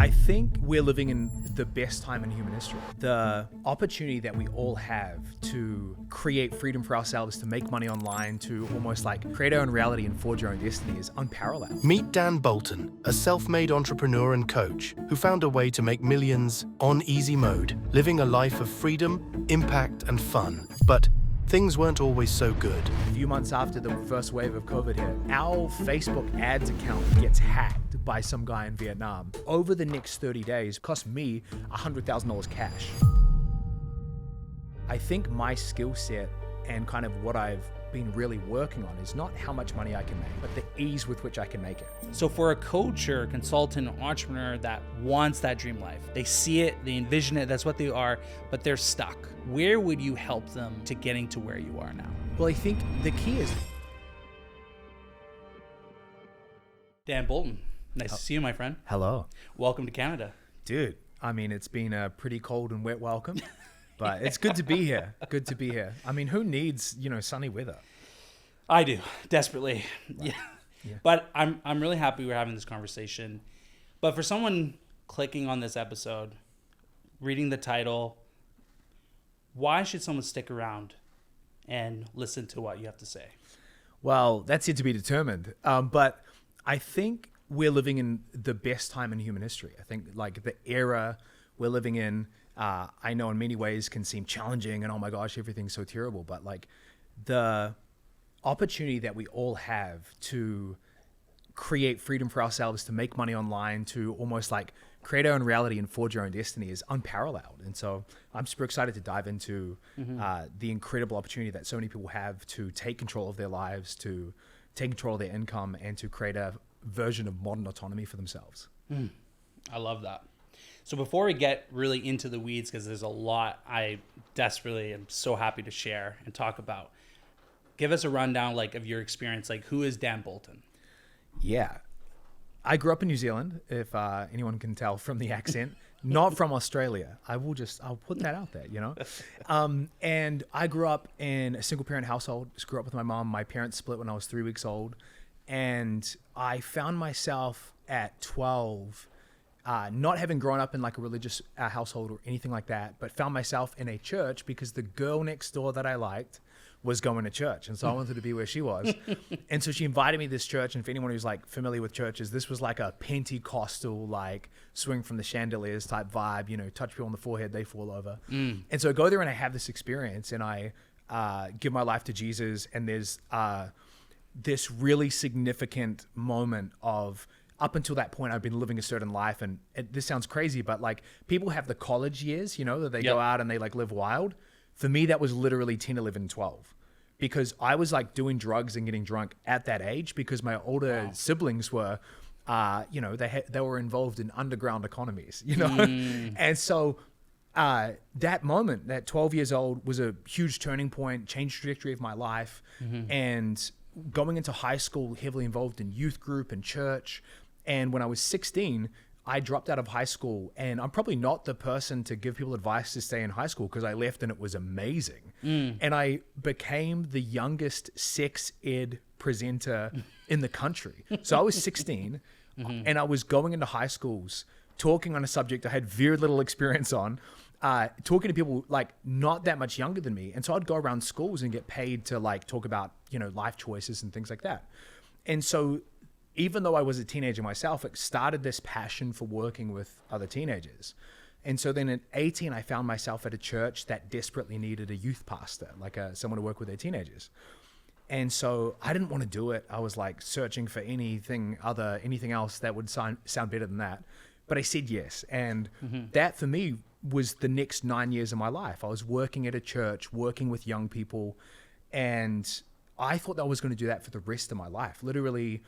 I think we're living in the best time in human history. The opportunity that we all have to create freedom for ourselves, to make money online, to almost like create our own reality and forge our own destiny is unparalleled. Meet Dan Bolton, a self-made entrepreneur and coach who found a way to make millions on easy mode, living a life of freedom, impact, and fun. But things weren't always so good. A few months after the first wave of COVID hit, our Facebook ads account gets hacked by some guy in Vietnam. Over the next 30 days, it cost me $100,000 cash. I think my skill set and kind of what I've been really working on is not how much money I can make, but the ease with which I can make it. So for a coach or consultant or entrepreneur that wants that dream life, they see it, they envision it, that's what they are, but they're stuck. Where would you help them to getting to where you are now? Well, I think the key is... Dan Bolton, nice to see you, my friend. Hello. Welcome to Canada. Dude, I mean, it's been a pretty cold and wet welcome. But it's good to be here. Good to be here. I mean, who needs, sunny weather? I do, desperately. Right. Yeah. But I'm really happy we're having this conversation. But for someone clicking on this episode, reading the title, why should someone stick around and listen to what you have to say? Well, that's yet to be determined. But I think we're living in the best time in human history. I think like the era we're living in, I know in many ways can seem challenging and oh my gosh, everything's so terrible. But like the opportunity that we all have to create freedom for ourselves, to make money online, to almost like create our own reality and forge our own destiny is unparalleled. And so I'm super excited to dive into the incredible opportunity that so many people have to take control of their lives, to take control of their income, and to create a version of modern autonomy for themselves. I love that. So before we get really into the weeds, because there's a lot I desperately am so happy to share and talk about, give us a rundown of your experience. Who is Dan Bolton? Yeah. I grew up in New Zealand, if anyone can tell from the accent. Not from Australia. I'll put that out there, And I grew up in a single parent household. Just grew up with my mom. My parents split when I was 3 weeks old. And I found myself at 12, not having grown up in a religious household or anything like that, but found myself in a church because the girl next door that I liked was going to church. And so I wanted to be where she was. And so she invited me to this church. And for anyone who's familiar with churches, this was like a Pentecostal, swing from the chandeliers type vibe, touch people on the forehead, they fall over. And so I go there and I have this experience and I give my life to Jesus. And there's this really significant moment of, up until that point, I've been living a certain life. And this sounds crazy, but people have the college years, that they go out and they live wild. For me, that was literally 10, 11, 12. Because I was doing drugs and getting drunk at that age because my older siblings were, they were involved in underground economies, And so that moment, that 12 years old, was a huge turning point, changed the trajectory of my life. And going into high school, heavily involved in youth group and church. And when I was 16, I dropped out of high school, and I'm probably not the person to give people advice to stay in high school because I left and it was amazing. And I became the youngest sex ed presenter in the country. So I was 16 and I was going into high schools, talking on a subject I had very little experience on, talking to people not that much younger than me. And so I'd go around schools and get paid to talk about, life choices and things like that. And so even though I was a teenager myself, it started this passion for working with other teenagers. And so then at 18, I found myself at a church that desperately needed a youth pastor, someone to work with their teenagers. And so I didn't want to do it. I was searching for anything else that would sound better than that. But I said yes. And that for me was the next 9 years of my life. I was working at a church, working with young people. And I thought that I was going to do that for the rest of my life. Literally,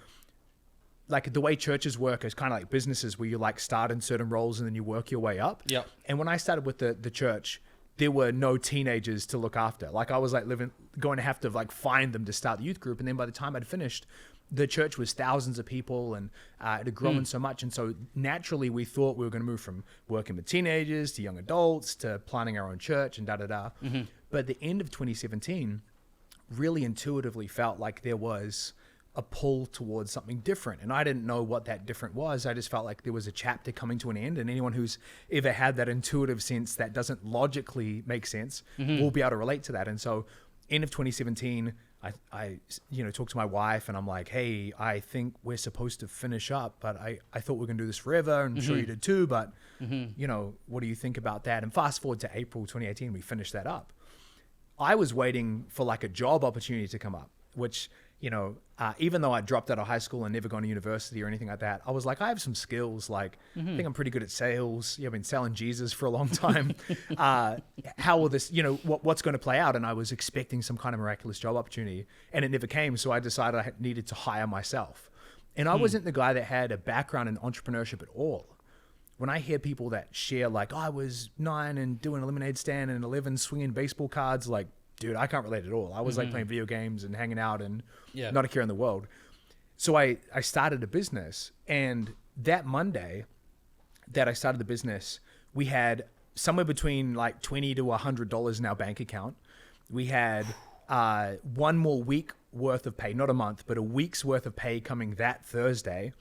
the way churches work is kind of like businesses where you start in certain roles and then you work your way up. Yep. And when I started with the church, there were no teenagers to look after. I was going to have to find them to start the youth group. And then by the time I'd finished, the church was thousands of people and it had grown so much. And so naturally we thought we were going to move from working with teenagers to young adults to planning our own church and da-da-da. But at the end of 2017, really intuitively felt like there was a pull towards something different. And I didn't know what that different was. I just felt like there was a chapter coming to an end, and anyone who's ever had that intuitive sense that doesn't logically make sense will be able to relate to that. And so end of 2017, I talked to my wife, and I'm like, hey, I think we're supposed to finish up, but I thought we were going to do this forever, and I'm sure you did too, but what do you think about that? And fast forward to April 2018, we finished that up. I was waiting for like a job opportunity to come up, which, even though I dropped out of high school and never gone to university or anything like that, I was like, I have some skills. Like, I think I'm pretty good at sales. I've been selling Jesus for a long time. How will this, what's going to play out? And I was expecting some kind of miraculous job opportunity, and it never came. So I decided I needed to hire myself. And I wasn't the guy that had a background in entrepreneurship at all. When I hear people that share like, I was 9 and doing a lemonade stand, and 11 swinging baseball cards, like, dude, I can't relate at all. I was like playing video games and hanging out and not a care in the world. So I started a business, and that Monday that I started the business, we had somewhere between like $20 to $100 in our bank account. We had 1 more week worth of pay, not a month, but a week's worth of pay coming that Thursday.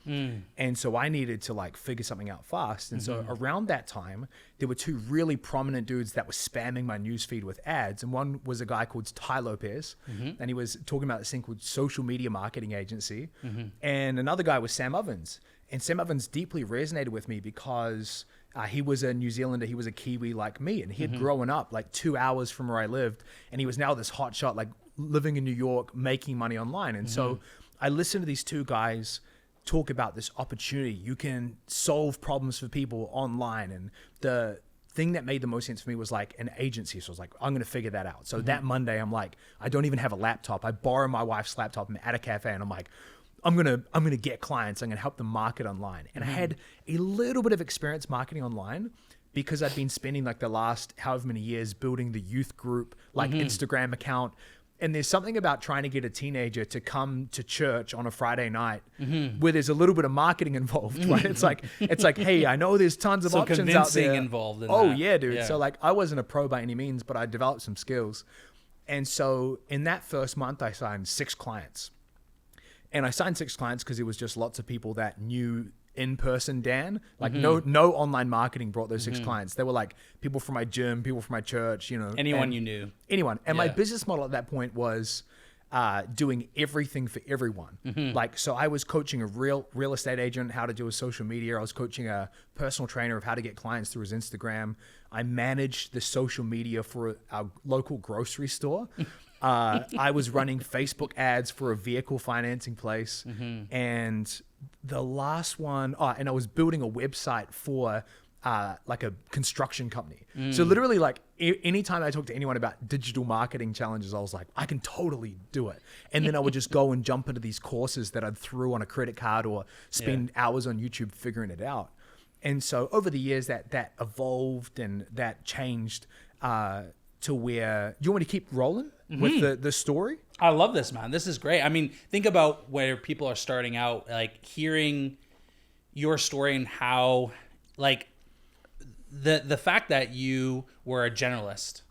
And so I needed to like figure something out fast. And so around that time, there were 2 really prominent dudes that were spamming my newsfeed with ads. And one was a guy called Ty Lopez, and he was talking about this thing called social media marketing agency. And another guy was Sam Ovens. And Sam Ovens deeply resonated with me because he was a New Zealander. He was a Kiwi like me, and he had grown up like 2 hours from where I lived. And he was now this hotshot, like living in New York, making money online. And so I listened to these 2 guys talk about this opportunity. You can solve problems for people online. And the thing that made the most sense for me was like an agency. So I was like, I'm going to figure that out. So that Monday, I'm like, I don't even have a laptop. I borrow my wife's laptop. I'm at a cafe, and I'm like, I'm gonna get clients. I'm gonna help them market online. And I had a little bit of experience marketing online because I'd been spending like the last however many years building the youth group, like Instagram account. And there's something about trying to get a teenager to come to church on a Friday night where there's a little bit of marketing involved, right? It's like, hey, I know there's tons of options out there. Involved in that. Yeah, dude. Yeah. So like, I wasn't a pro by any means, but I developed some skills. And so in that first month, I signed 6 clients. And I signed 6 clients because it was just lots of people that knew in-person Dan. Like no online marketing brought those 6 clients. They were like people from my gym, people from my church, Anyone you knew. Anyone. And my business model at that point was doing everything for everyone. Like, so I was coaching a real estate agent how to do a social media. I was coaching a personal trainer of how to get clients through his Instagram. I managed the social media for our local grocery store. I was running Facebook ads for a vehicle financing place. And the last one, and I was building a website for like a construction company. So literally like anytime I talk to anyone about digital marketing challenges, I was like, I can totally do it. And then I would just go and jump into these courses that I'd threw on a credit card or spend hours on YouTube figuring it out. And so over the years that evolved and that changed to where, you want me to keep rolling with the story? I love this, man. This is great. I mean, think about where people are starting out, like hearing your story and how, like, the fact that you were a generalist.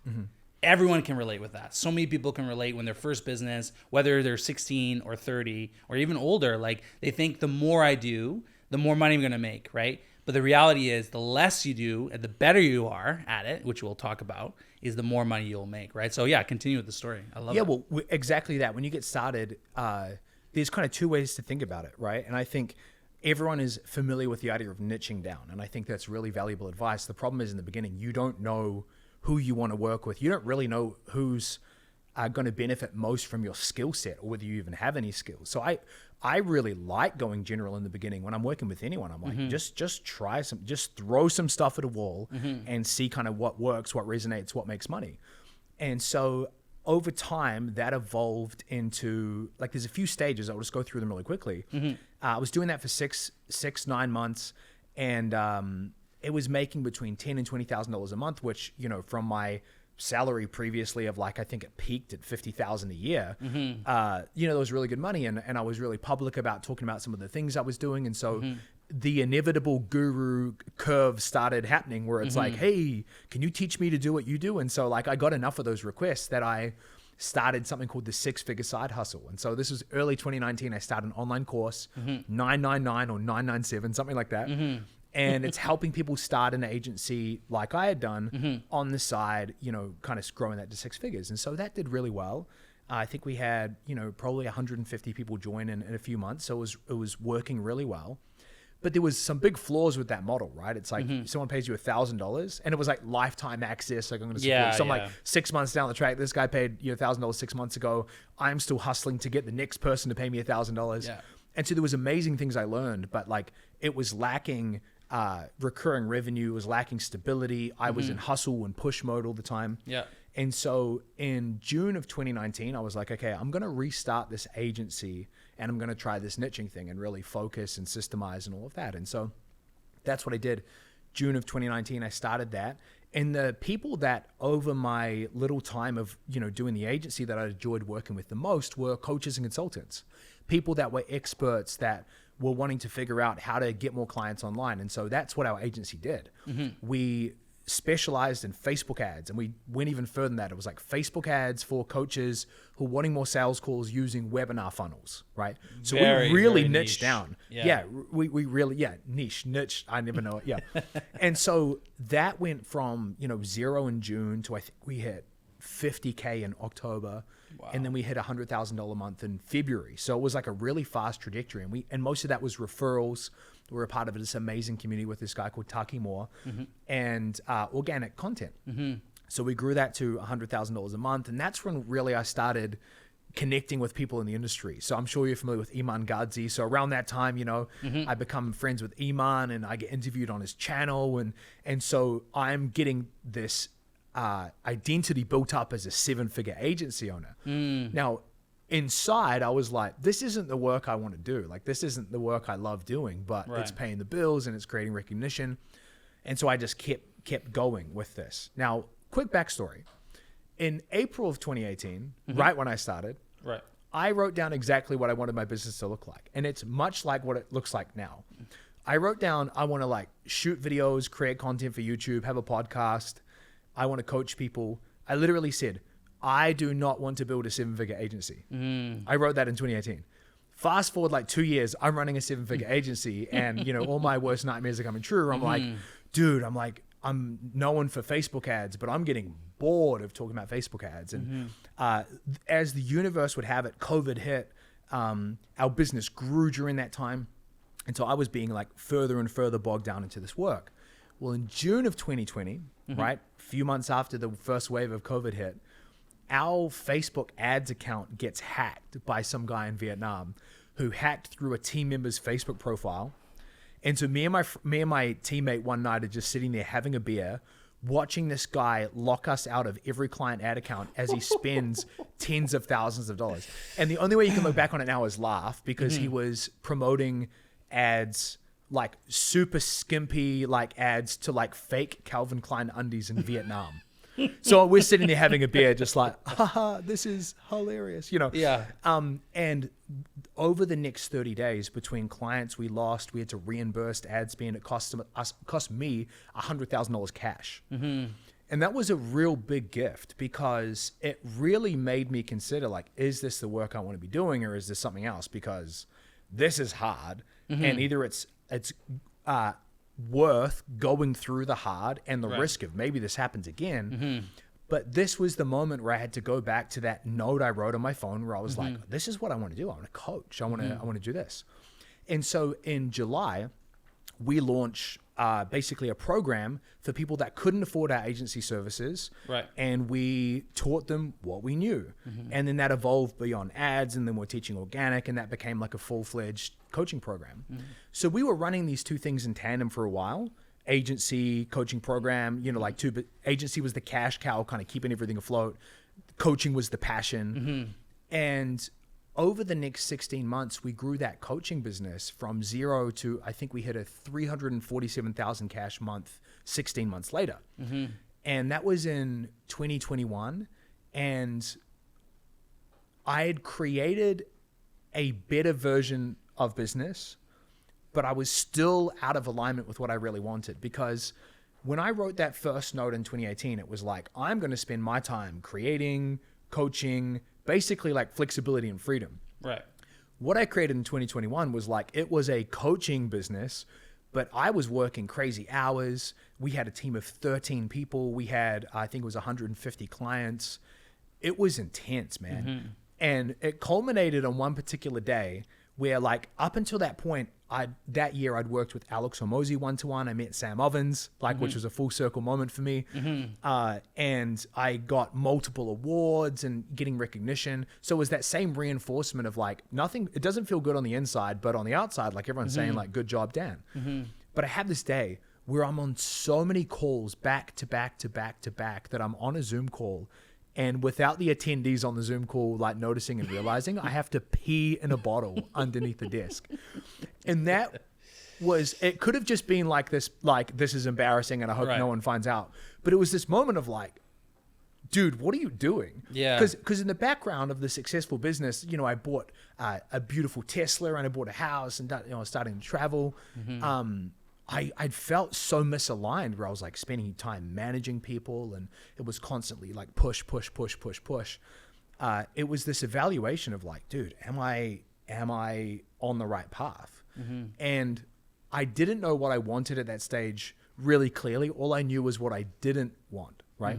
Everyone can relate with that. So many people can relate when their first business, whether they're 16 or 30 or even older, like they think the more I do, the more money I'm going to make, right? But the reality is the less you do and the better you are at it, which we'll talk about, is the more money you'll make, right? So yeah, continue with the story. I love it. Yeah, well, exactly that. When you get started, there's kind of 2 ways to think about it, right? And I think everyone is familiar with the idea of niching down. And I think that's really valuable advice. The problem is in the beginning, you don't know who you want to work with. You don't really know who's going to benefit most from your skill set or whether you even have any skills. So I really like going general in the beginning. When I'm working with anyone, I'm like, just try just throw some stuff at a wall and see kind of what works, what resonates, what makes money. And so over time that evolved into like, there's a few stages. I'll just go through them really quickly. I was doing that for 9 months, and it was making between $10,000 and $20,000 a month, which, from my salary previously of like, I think it peaked at $50,000 a year. That was really good money. And I was really public about talking about some of the things I was doing. And so the inevitable guru curve started happening where it's like, hey, can you teach me to do what you do? And so like, I got enough of those requests that I started something called the 6-figure side hustle. And so this was early 2019. I started an online course, 999 or 997, something like that. And it's helping people start an agency like I had done on the side, you know, kind of growing that to 6 figures. And so that did really well. I think we had, you know, probably 150 people join in a few months. So it was working really well. But there was some big flaws with that model, right? It's like someone pays you $1,000 and it was like lifetime access. Like I'm going to support. So I'm like 6 months down the track, this guy paid you $1,000 6 months ago. I'm still hustling to get the next person to pay me $1,000. Yeah. And so there was amazing things I learned, but like it was lacking recurring revenue, it was lacking stability. I was in hustle and push mode all the time. Yeah. And so in June of 2019, I was like, okay, I'm going to restart this agency and I'm going to try this niching thing and really focus and systemize and all of that. And so that's what I did. June of 2019, I started that. And the people that over my little time of, you know, doing the agency that I enjoyed working with the most were coaches and consultants, people that were experts that were wanting to figure out how to get more clients online. And so that's what our agency did. We specialized in Facebook ads, and we went even further than that. It was like Facebook ads for coaches who are wanting more sales calls using webinar funnels, right? So we really niched down. We really niche. I never know it. Yeah. And so that went from, you know, 0 in June to I think we hit 50K in October. Wow. And then we hit $100,000 a month in February. So it was like a really fast trajectory. And most of that was referrals. We're a part of this amazing community with this guy called Taki Moore and organic content. So we grew that to $100,000 a month. And that's when really I started connecting with people in the industry. So I'm sure you're familiar with Iman Gadzi. So around that time, you know, I become friends with Iman and I get interviewed on his channel. And so I'm getting this identity built up as a 7-figure agency owner. Now, inside, I was like, this isn't the work I want to do. Like, this isn't the work I love doing, but it's paying the bills and it's creating recognition. And so I just kept going with this. Now, quick backstory. In April of 2018, right when I started, I wrote down exactly what I wanted my business to look like. And it's much like what it looks like now. I wrote down, I want to like shoot videos, create content for YouTube, have a podcast. I want to coach people. I literally said, I do not want to build a 7-figure agency. I wrote that in 2018. Fast forward like 2 years, I'm running a 7-figure agency and, you know, all my worst nightmares are coming true. I'm like, dude, I'm known for Facebook ads, but I'm getting bored of talking about Facebook ads. And as the universe would have it, COVID hit. Our business grew during that time. And so I was being like further and further bogged down into this work. Well, in June of 2020, right, a few months after the first wave of COVID hit, our Facebook ads account gets hacked by some guy in Vietnam who hacked through a team member's Facebook profile. And so me and my teammate one night are just sitting there having a beer, watching this guy lock us out of every client ad account as he spends tens of thousands of dollars. And the only way you can look back on it now is laugh, because he was promoting ads, like super skimpy like ads to like fake Calvin Klein undies in Vietnam. So we're sitting there having a beer just like, haha, this is hilarious, you know? Yeah. And over the next 30 days between clients we lost, we had to reimburse ad spend. It cost me $100,000 cash. And that was a real big gift, because it really made me consider like, is this the work I want to be doing, or is this something else? Because this is hard, and either it's worth going through the hard and the risk of maybe this happens again. But this was the moment where I had to go back to that note I wrote on my phone where I was like, this is what I want to do. I want to coach. I want to do this. And so in July, we launched basically a program for people that couldn't afford our agency services. And we taught them what we knew. And then that evolved beyond ads, and then we're teaching organic, and that became like a full-fledged coaching program. So we were running these two things in tandem for a while. Agency, coaching program, you know, like but agency was the cash cow, kind of keeping everything afloat. Coaching was the passion. And over the next 16 months, we grew that coaching business from 0 to, I think we hit a 347,000 cash month 16 months later. And that was in 2021. And I had created a better version of business, but I was still out of alignment with what I really wanted. Because when I wrote that first note in 2018, it was like, I'm going to spend my time creating, coaching, basically like flexibility and freedom. Right. What I created in 2021 was like, it was a coaching business, but I was working crazy hours. We had a team of 13 people. We had, I think it was 150 clients. It was intense, man. And it culminated on one particular day where, like, up until that point, that year I'd worked with Alex Hormozi one-to-one. I met Sam Ovens, like, which was a full circle moment for me. And I got multiple awards and getting recognition. So it was that same reinforcement of like, nothing, it doesn't feel good on the inside, but on the outside, like everyone's saying like, good job, Dan. But I had this day where I'm on so many calls back to back to back to back that I'm on a Zoom call. And without the attendees on the Zoom call, like noticing and realizing, I have to pee in a bottle underneath the desk. And that was, it could have just been like this is embarrassing and I hope no one finds out. But it was this moment of like, dude, what are you doing? Yeah. Because in the background of the successful business, you know, I bought a beautiful Tesla and I bought a house and, you know, I was starting to travel. I felt so misaligned where I was like spending time managing people and it was constantly like push. It was this evaluation of like, dude, am I on the right path? And I didn't know what I wanted at that stage really clearly. All I knew was what I didn't want, right?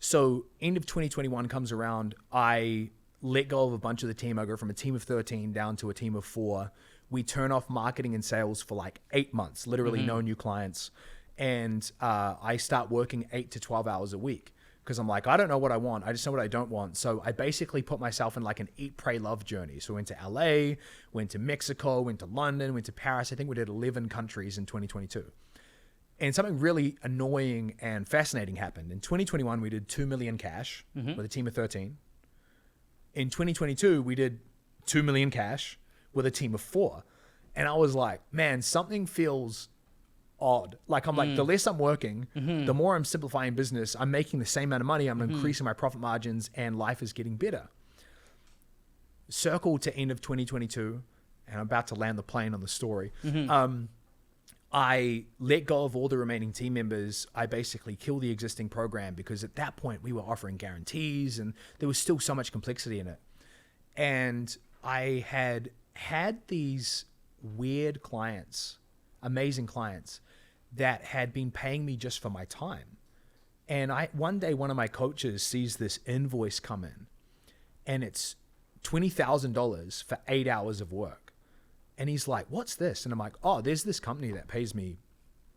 So end of 2021 comes around. I let go of a bunch of the team. I go from a team of 13 down to a team of 4. We turn off marketing and sales for like 8 months, literally no new clients. And I start working 8 to 12 hours a week because I'm like, I don't know what I want. I just know what I don't want. So I basically put myself in like an eat, pray, love journey. So I went to LA, went to Mexico, went to London, went to Paris. I think we did 11 countries in 2022. And something really annoying and fascinating happened. In 2021, we did 2 million cash with a team of 13. In 2022, we did 2 million cash with a team of 4. And I was like, man, something feels odd. Like I'm like, the less I'm working, the more I'm simplifying business, I'm making the same amount of money, I'm increasing my profit margins and life is getting better. Circle to end of 2022, and I'm about to land the plane on the story. I let go of all the remaining team members. I basically killed the existing program because at that point we were offering guarantees and there was still so much complexity in it. And I had these weird clients, amazing clients that had been paying me just for my time. And one day, one of my coaches sees this invoice come in and it's $20,000 for 8 hours of work. And he's like, what's this? And I'm like, oh, there's this company that pays me,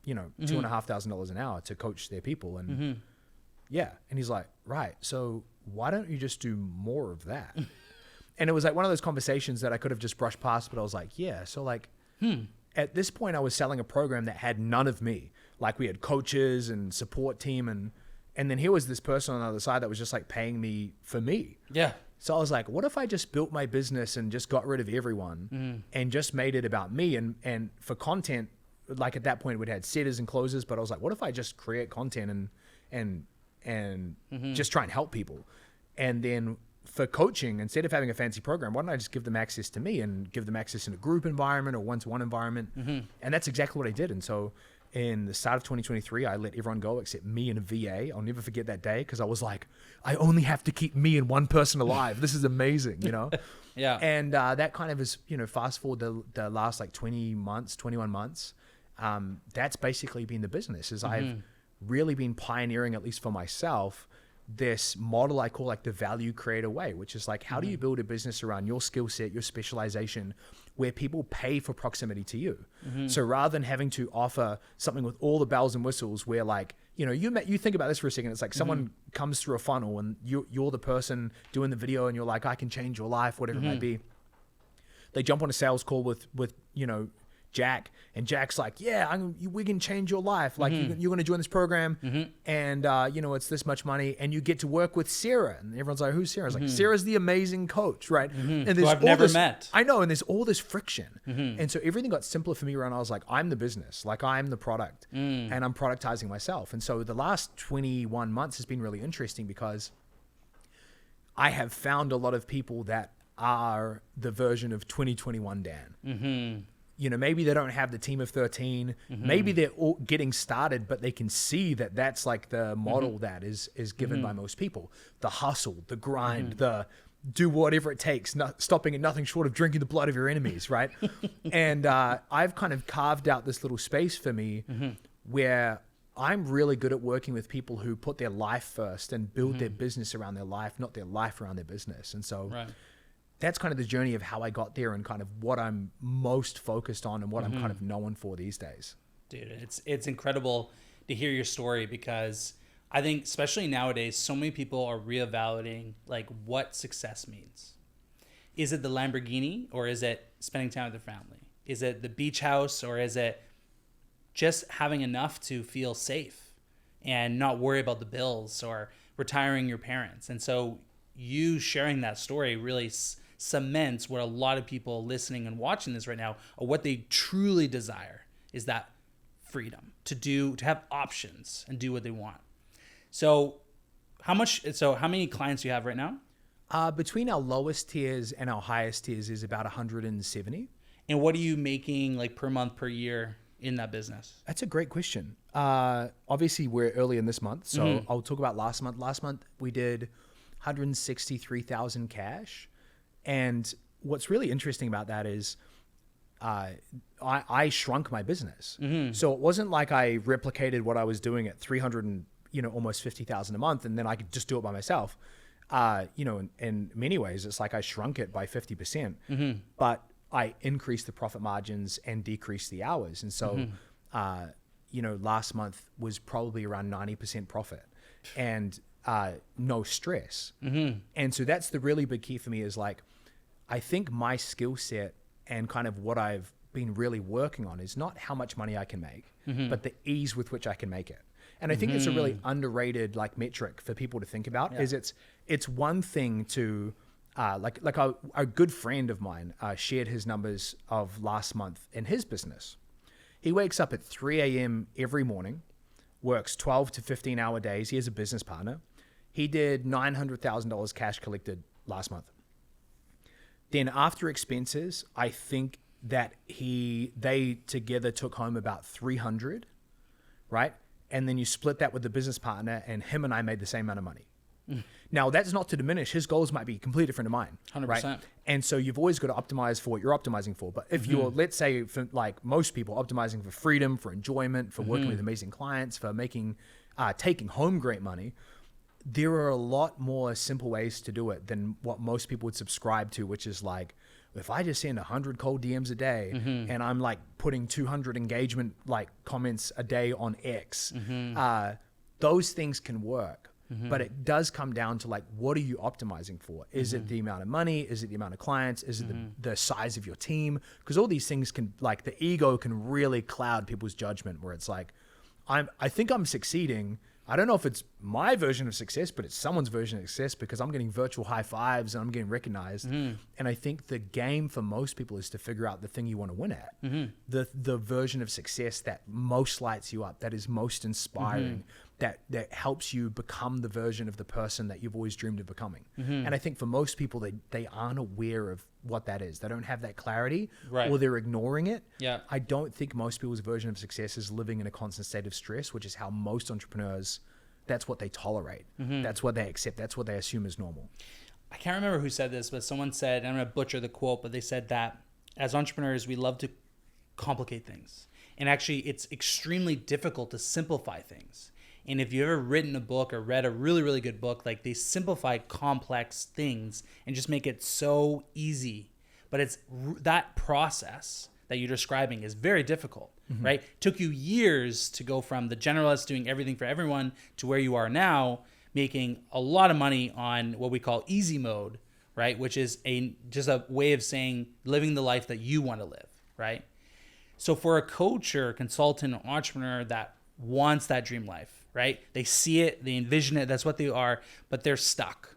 you know, $2,500 an hour to coach their people. And yeah. And he's like, right. So why don't you just do more of that? And it was like one of those conversations that I could have just brushed past, but I was like, yeah. So like at this point I was selling a program that had none of me. Like we had coaches and support team and then here was this person on the other side that was just like paying me for me. Yeah. So I was like, what if I just built my business and just got rid of everyone and just made it about me? And for content, like at that point we'd had setters and closers, but I was like, what if I just create content and just try and help people? And then for coaching, instead of having a fancy program, why don't I just give them access to me and give them access in a group environment or one-to-one environment? And that's exactly what I did. And so in the start of 2023, I let everyone go except me and a VA. I'll never forget that day because I was like, I only have to keep me and one person alive. This is amazing, you know? Yeah. And that kind of is, you know, fast forward the last like 21 months. That's basically been the business is I've really been pioneering, at least for myself, this model I call like the value creator way, which is like, how do you build a business around your skill set, your specialization, where people pay for proximity to you? So rather than having to offer something with all the bells and whistles where like, you know, you think about this for a second, it's like someone comes through a funnel and you're the person doing the video and you're like, I can change your life, whatever it might be. They jump on a sales call with, you know, Jack, and Jack's like, yeah, we can change your life. Like you're going to join this program and, you know, it's this much money and you get to work with Sarah. And everyone's like, who's Sarah? It's like, Sarah's the amazing coach, right? And there's who I've never met. I know. And there's all this friction. And so everything got simpler for me around, I was like, I'm the business, like I'm the product and I'm productizing myself. And so the last 21 months has been really interesting because I have found a lot of people that are the version of 2021 Dan. maybe they don't have the team of 13. Maybe they're all getting started, but they can see that that's like the model that is given by most people. The hustle, the grind, the do whatever it takes, stopping at nothing short of drinking the blood of your enemies, right? And I've kind of carved out this little space for me where I'm really good at working with people who put their life first and build their business around their life, not their life around their business. And so that's kind of the journey of how I got there and kind of what I'm most focused on and what I'm kind of known for these days. Dude, it's incredible to hear your story, because I think especially nowadays, so many people are reevaluating like what success means. Is it the Lamborghini, or is it spending time with their family? Is it the beach house, or is it just having enough to feel safe and not worry about the bills, or retiring your parents? And so you sharing that story really cements what a lot of people listening and watching this right now, or what they truly desire, is that freedom to have options and do what they want. So how many clients do you have right now? Between our lowest tiers and our highest tiers is about 170. And what are you making like per month, per year in that business? That's a great question. Obviously we're early in this month, so I'll talk about last month. Last month we did 163,000 cash. And what's really interesting about that is I shrunk my business. So it wasn't like I replicated what I was doing at 300 and almost 50,000 a month, and then I could just do it by myself. In many ways, it's like I shrunk it by 50%, but I increased the profit margins and decreased the hours. And so, last month was probably around 90% profit and no stress. And so that's the really big key for me, is like, I think my skill set and kind of what I've been really working on is not how much money I can make, but the ease with which I can make it. And I think it's a really underrated like metric for people to think about. Is it's one thing to a good friend of mine shared his numbers of last month in his business. He wakes up at 3 a.m. every morning, works 12 to 15 hour days. He has a business partner. He did $900,000 cash collected last month. Then after expenses, I think that they together took home about 300, right? And then you split that with the business partner, and him and I made the same amount of money. Now, that's not to diminish. His goals might be completely different to mine. 100%. Right? And so you've always got to optimize for what you're optimizing for. But if you're, let's say, for like most people, optimizing for freedom, for enjoyment, for working with amazing clients, for making, taking home great money, there are a lot more simple ways to do it than what most people would subscribe to, which is like, if I just send 100 cold DMs a day and I'm like putting 200 engagement like comments a day on X, those things can work. But it does come down to like, what are you optimizing for? Is it the amount of money? Is it the amount of clients? Is it the size of your team? Because all these things can, like, the ego can really cloud people's judgment, where it's like, I think I'm succeeding. I don't know if it's my version of success, but it's someone's version of success, because I'm getting virtual high fives and I'm getting recognized. And I think the game for most people is to figure out the thing you want to win at, the version of success that most lights you up, that is most inspiring, that helps you become the version of the person that you've always dreamed of becoming. And I think for most people, they aren't aware of what that is. They don't have that clarity, or they're ignoring it. I don't think most people's version of success is living in a constant state of stress, which is how most entrepreneurs, that's what they tolerate. That's what they accept. That's what they assume is normal. I can't remember who said this, but someone said, I'm going to butcher the quote, but they said that as entrepreneurs, we love to complicate things. And actually, it's extremely difficult to simplify things. And if you've ever written a book or read a really, really good book, like, they simplify complex things and just make it so easy. But it's that process that you're describing is very difficult, right? It took you years to go from the generalist doing everything for everyone to where you are now, making a lot of money on what we call easy mode, right? Which is just a way of saying living the life that you want to live, right? So for a coach or a consultant or entrepreneur that wants that dream life, right? They see it, they envision it, that's what they are, but they're stuck.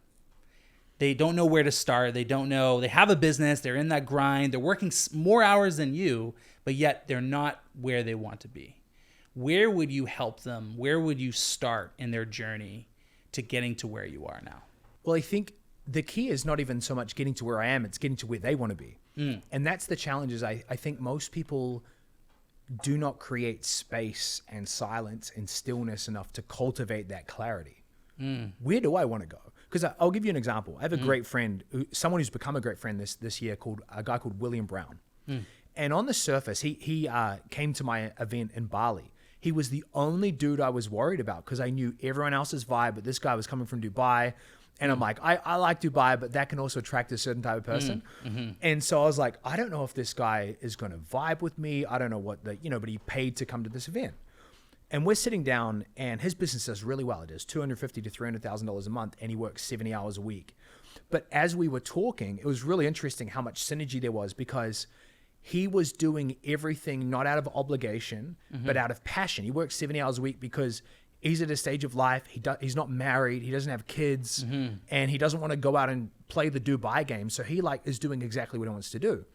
They don't know where to start. They don't know, they have a business, they're in that grind, they're working more hours than you, but yet they're not where they want to be. Where would you help them? Where would you start in their journey to getting to where you are now? Well, I think the key is not even so much getting to where I am, it's getting to where they want to be. And that's the challenge is I think most people do not create space and silence and stillness enough to cultivate that clarity. Where do I want to go? Because I'll give you an example. I have a great friend, someone who's become a great friend this year, a guy called William Brown. And on the surface, he came to my event in Bali. He was the only dude I was worried about because I knew everyone else's vibe, but this guy was coming from Dubai. And I'm like, I like Dubai, but that can also attract a certain type of person. And so I was like, I don't know if this guy is going to vibe with me. I don't know what but he paid to come to this event. And we're sitting down and his business does really well. It does $250,000 to $300,000 a month and he works 70 hours a week. But as we were talking, it was really interesting how much synergy there was because he was doing everything not out of obligation, but out of passion. He works 70 hours a week because he's at a stage of life. He's not married. He doesn't have kids, and he doesn't want to go out and play the Dubai game. So he is doing exactly what he wants to do.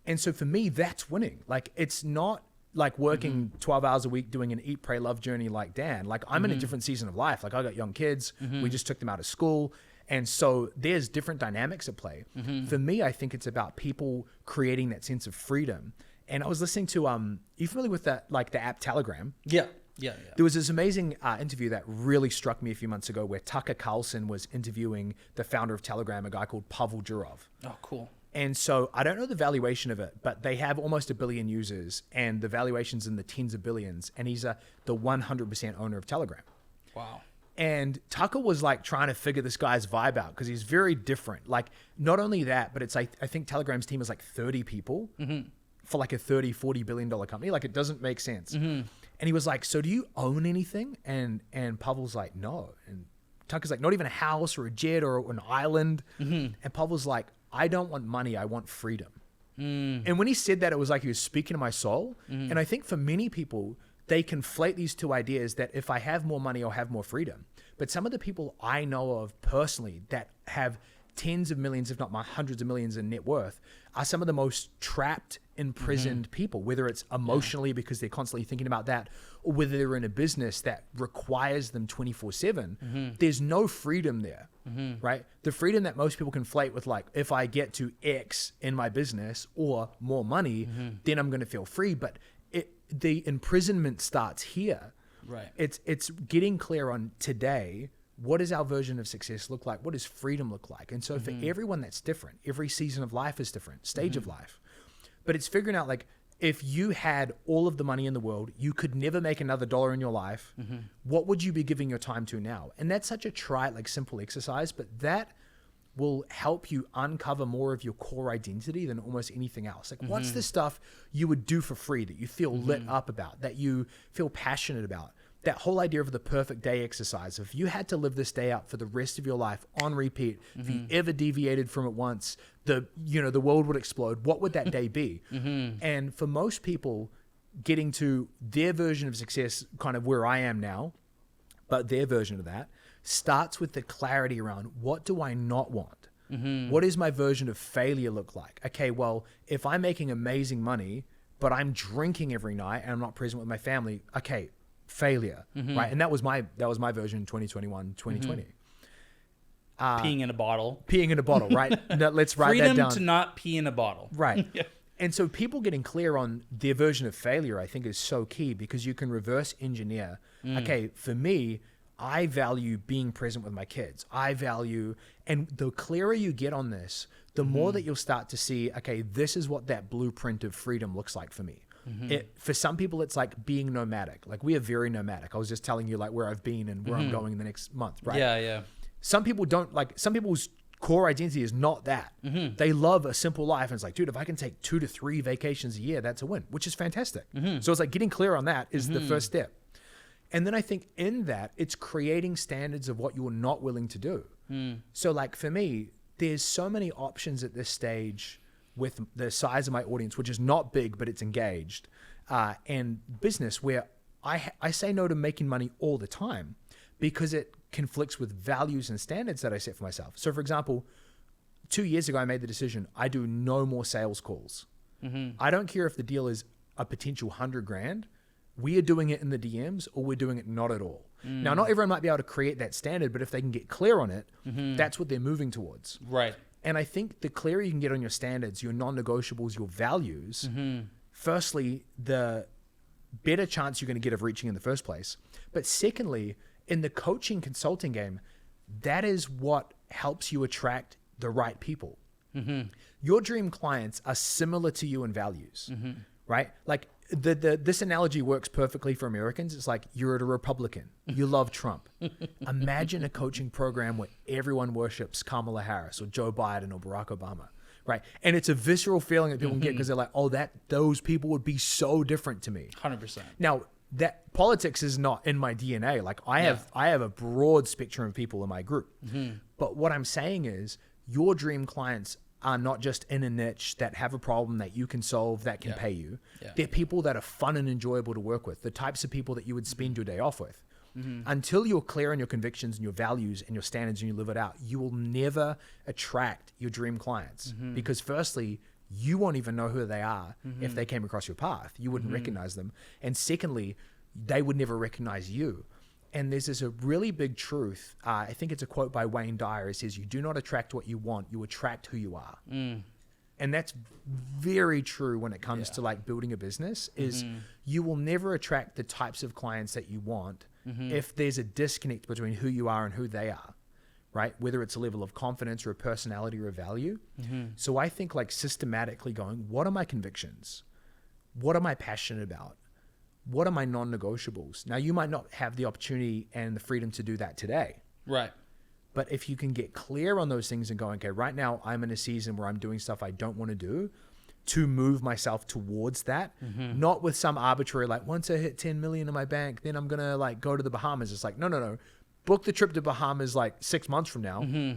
And so for me, that's winning. Like it's not like working 12 hours a week doing an eat, pray, love journey like Dan. Like I'm in a different season of life. Like I got young kids. We just took them out of school. And so there's different dynamics at play. For me, I think it's about people creating that sense of freedom. And I was listening to, you familiar with that, like the app Telegram? Yeah. There was this amazing interview that really struck me a few months ago where Tucker Carlson was interviewing the founder of Telegram, a guy called Pavel Durov. Oh, cool. And so I don't know the valuation of it, but they have almost 1 billion users and the valuation's in the tens of billions. And he's the 100% owner of Telegram. Wow. And Tucker was like trying to figure this guy's vibe out because he's very different. Like not only that, but it's like, I think Telegram's team is like 30 people for like a $30-40 billion company. Like it doesn't make sense. And he was like, so do you own anything? And Pavel's like, no. And Tucker's like, not even a house or a jet or an island. And Pavel's like, I don't want money. I want freedom. And when he said that, it was like he was speaking to my soul. And I think for many people, they conflate these two ideas that if I have more money, I'll have more freedom. But some of the people I know of personally that have tens of millions, if not hundreds of millions in net worth, are some of the most trapped, imprisoned people, whether it's emotionally because they're constantly thinking about that, or whether they're in a business that requires them 24/7. There's no freedom there, right? The freedom that most people conflate with like, if I get to X in my business or more money, then I'm going to feel free. But the imprisonment starts here. Right. It's getting clear on today, what does our version of success look like? What does freedom look like? And so for everyone that's different. Every season of life is different, stage of life. But it's figuring out like, if you had all of the money in the world, you could never make another dollar in your life. What would you be giving your time to now? And that's such a trite, like simple exercise, but that will help you uncover more of your core identity than almost anything else. Like what's the stuff you would do for free that you feel lit up about, that you feel passionate about? That whole idea of the perfect day exercise. If you had to live this day out for the rest of your life on repeat, if you ever deviated from it once, the world would explode. What would that day be? And for most people, getting to their version of success, kind of where I am now, but their version of that, starts with the clarity around what do I not want? What does my version of failure look like? Okay, well, if I'm making amazing money, but I'm drinking every night and I'm not present with my family, okay, failure, right? And that was my version in 2021, 2020. Peeing in a bottle. Peeing in a bottle, right? No, let's write that down. Freedom to not pee in a bottle. Right. And so people getting clear on their version of failure, I think, is so key because you can reverse engineer. Okay, for me, I value being present with my kids. And the clearer you get on this, the more that you'll start to see, okay, this is what that blueprint of freedom looks like for me. For some people, it's like being nomadic. Like we are very nomadic. I was just telling you like where I've been and where I'm going in the next month, right? Yeah. Some people don't some people's core identity is not that. They love a simple life. And it's like, dude, if I can take 2 to 3 vacations a year, that's a win, which is fantastic. So it's like getting clear on that is the first step. And then I think in that, it's creating standards of what you're not willing to do. So like for me, there's so many options at this stage with the size of my audience, which is not big, but it's engaged, and business where I say no to making money all the time because it conflicts with values and standards that I set for myself. So for example, 2 years ago, I made the decision, I do no more sales calls. I don't care if the deal is a potential $100,000. We are doing it in the DMs or we're doing it not at all. Now, not everyone might be able to create that standard, but if they can get clear on it, that's what they're moving towards. Right. And I think the clearer you can get on your standards, your non-negotiables, your values, firstly, the better chance you're going to get of reaching in the first place. But secondly, in the coaching consulting game, that is what helps you attract the right people. Your dream clients are similar to you in values, right? Like this analogy works perfectly for Americans. It's like you're a Republican. You love Trump. Imagine a coaching program where everyone worships Kamala Harris or Joe Biden or Barack Obama, right? And it's a visceral feeling that people can get because they're like, oh, those people would be so different to me. 100%. Now, that politics is not in my DNA. Like I have a broad spectrum of people in my group. But what I'm saying is your dream clients are not just in a niche that have a problem that you can solve that can pay you. They're people that are fun and enjoyable to work with, the types of people that you would spend your day off with. Until you're clear on your convictions and your values and your standards and you live it out, you will never attract your dream clients because firstly, you won't even know who they are if they came across your path. You wouldn't recognize them. And secondly, they would never recognize you. And there's this a really big truth. I think it's a quote by Wayne Dyer. It says, you do not attract what you want, you attract who you are. And that's very true when it comes to like building a business is you will never attract the types of clients that you want if there's a disconnect between who you are and who they are, right? Whether it's a level of confidence or a personality or a value. So I think like systematically going, what are my convictions? What am I passionate about? What are my non-negotiables? Now, you might not have the opportunity and the freedom to do that today. Right. But if you can get clear on those things and go, okay, right now I'm in a season where I'm doing stuff I don't want to do to move myself towards that, not with some arbitrary, like once I hit 10 million in my bank, then I'm going to like go to the Bahamas. It's like, no. Book the trip to Bahamas like 6 months from now.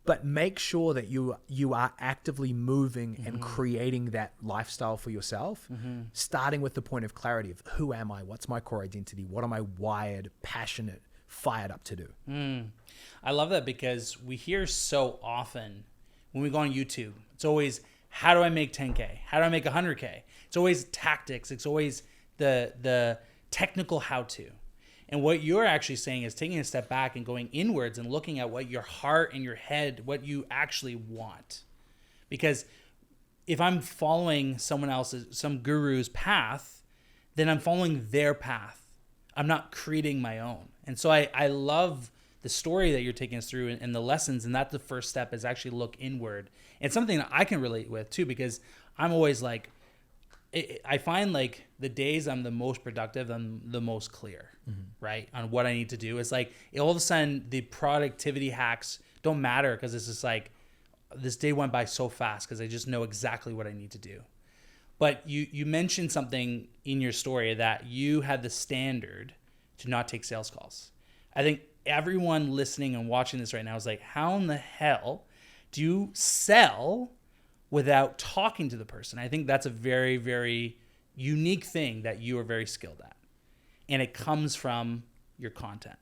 But make sure that you are actively moving and creating that lifestyle for yourself, starting with the point of clarity of who am I? What's my core identity? What am I wired, passionate, fired up to do? I love that because we hear so often when we go on YouTube, it's always, how do I make 10K? How do I make 100K? It's always tactics. It's always the technical how-to. And what you're actually saying is taking a step back and going inwards and looking at what your heart and your head, what you actually want. Because if I'm following someone else's, some guru's path, then I'm following their path. I'm not creating my own. And so I love the story that you're taking us through and the lessons. And that's the first step is actually look inward. And something that I can relate with too, because I'm always like, I find like the days I'm the most productive, I'm the most clear, right? On what I need to do. It's like all of a sudden the productivity hacks don't matter because it's just like this day went by so fast because I just know exactly what I need to do. But you mentioned something in your story that you had the standard to not take sales calls. I think everyone listening and watching this right now is like, how in the hell do you sell without talking to the person? I think that's a very, very unique thing that you are very skilled at. And it comes from your content.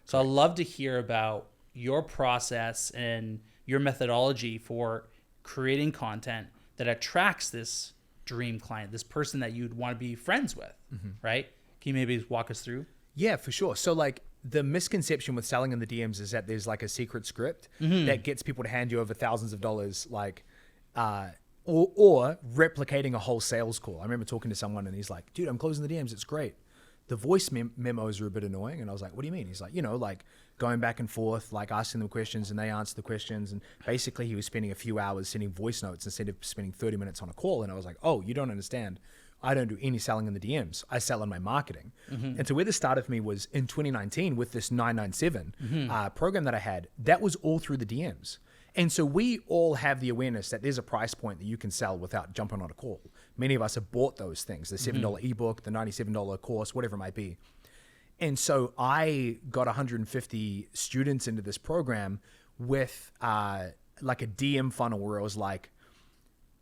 So I'd love to hear about your process and your methodology for creating content that attracts this dream client, this person that you'd want to be friends with, right? Can you maybe walk us through? Yeah, for sure. So like the misconception with selling in the DMs is that there's like a secret script that gets people to hand you over thousands of dollars, like, or replicating a whole sales call. I remember talking to someone and he's like, dude, I'm closing the DMs. It's great. The voice memos are a bit annoying. And I was like, what do you mean? He's like, like going back and forth, like asking them questions and they answer the questions. And basically he was spending a few hours sending voice notes instead of spending 30 minutes on a call. And I was like, oh, you don't understand. I don't do any selling in the DMs. I sell in my marketing. And so where this started for me was in 2019 with this 997 program that I had, that was all through the DMs. And so we all have the awareness that there's a price point that you can sell without jumping on a call. Many of us have bought those things, the $7 ebook, the $97 course, whatever it might be. And so I got 150 students into this program with like a DM funnel where it was like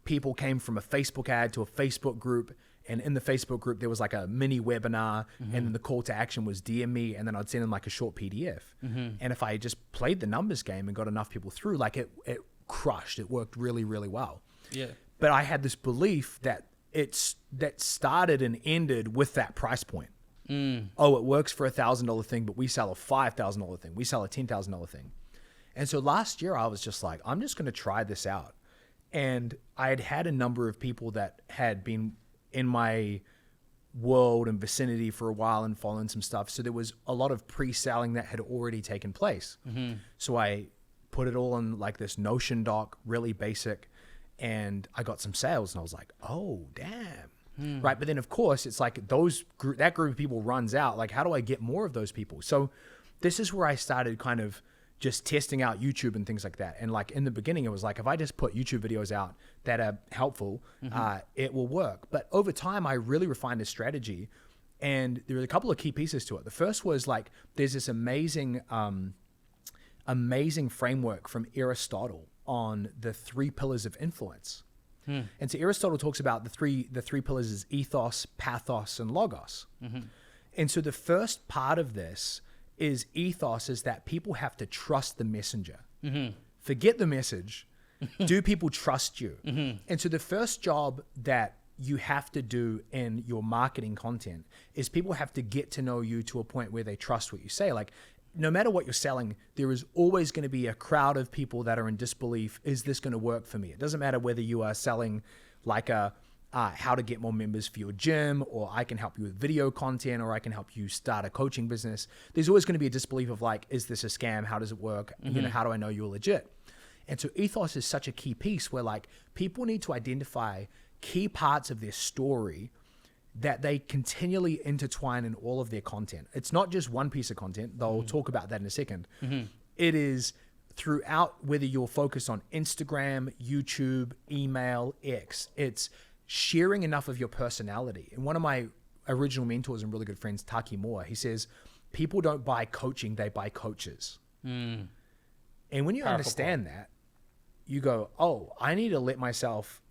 people came from a Facebook ad to a Facebook group. And in the Facebook group, there was like a mini webinar and then the call to action was DM me and then I'd send them like a short PDF. And if I just played the numbers game and got enough people through, like it crushed. It worked really, really well. Yeah. But I had this belief that that started and ended with that price point. Oh, it works for $1,000 thing, but we sell a $5,000 thing. We sell a $10,000 thing. And so last year I was just like, I'm just going to try this out. And I had had a number of people that had been in my world and vicinity for a while and following some stuff. So there was a lot of pre-selling that had already taken place. So I put it all in like this Notion doc, really basic, and I got some sales and I was like, oh, damn. Right. But then of course it's like that group of people runs out. Like, how do I get more of those people? So this is where I started kind of just testing out YouTube and things like that. And like in the beginning, it was like, if I just put YouTube videos out that are helpful, it will work. But over time, I really refined this strategy. And there were a couple of key pieces to it. The first was like, there's this amazing framework from Aristotle on the 3 pillars of influence. And so Aristotle talks about the three pillars is ethos, pathos, and logos. And so the first part of this is ethos, is that people have to trust the messenger. Forget the message. Do people trust you? And so the first job that you have to do in your marketing content is people have to get to know you to a point where they trust what you say. Like, no matter what you're selling, there is always going to be a crowd of people that are in disbelief. Is this going to work for me? It doesn't matter whether you are selling like how to get more members for your gym, or I can help you with video content, or I can help you start a coaching business. There's always going to be a disbelief of like, is this a scam? How does it work? You know, how do I know you're legit? And so ethos is such a key piece where like people need to identify key parts of their story that they continually intertwine in all of their content. It's not just one piece of content. They'll talk about that in a second. It is throughout, whether you're focused on Instagram, YouTube, email, X. It's sharing enough of your personality. And one of my original mentors and really good friends, Taki Moore, he says, people don't buy coaching, they buy coaches. And when you understand that, you go, oh, I need to let myself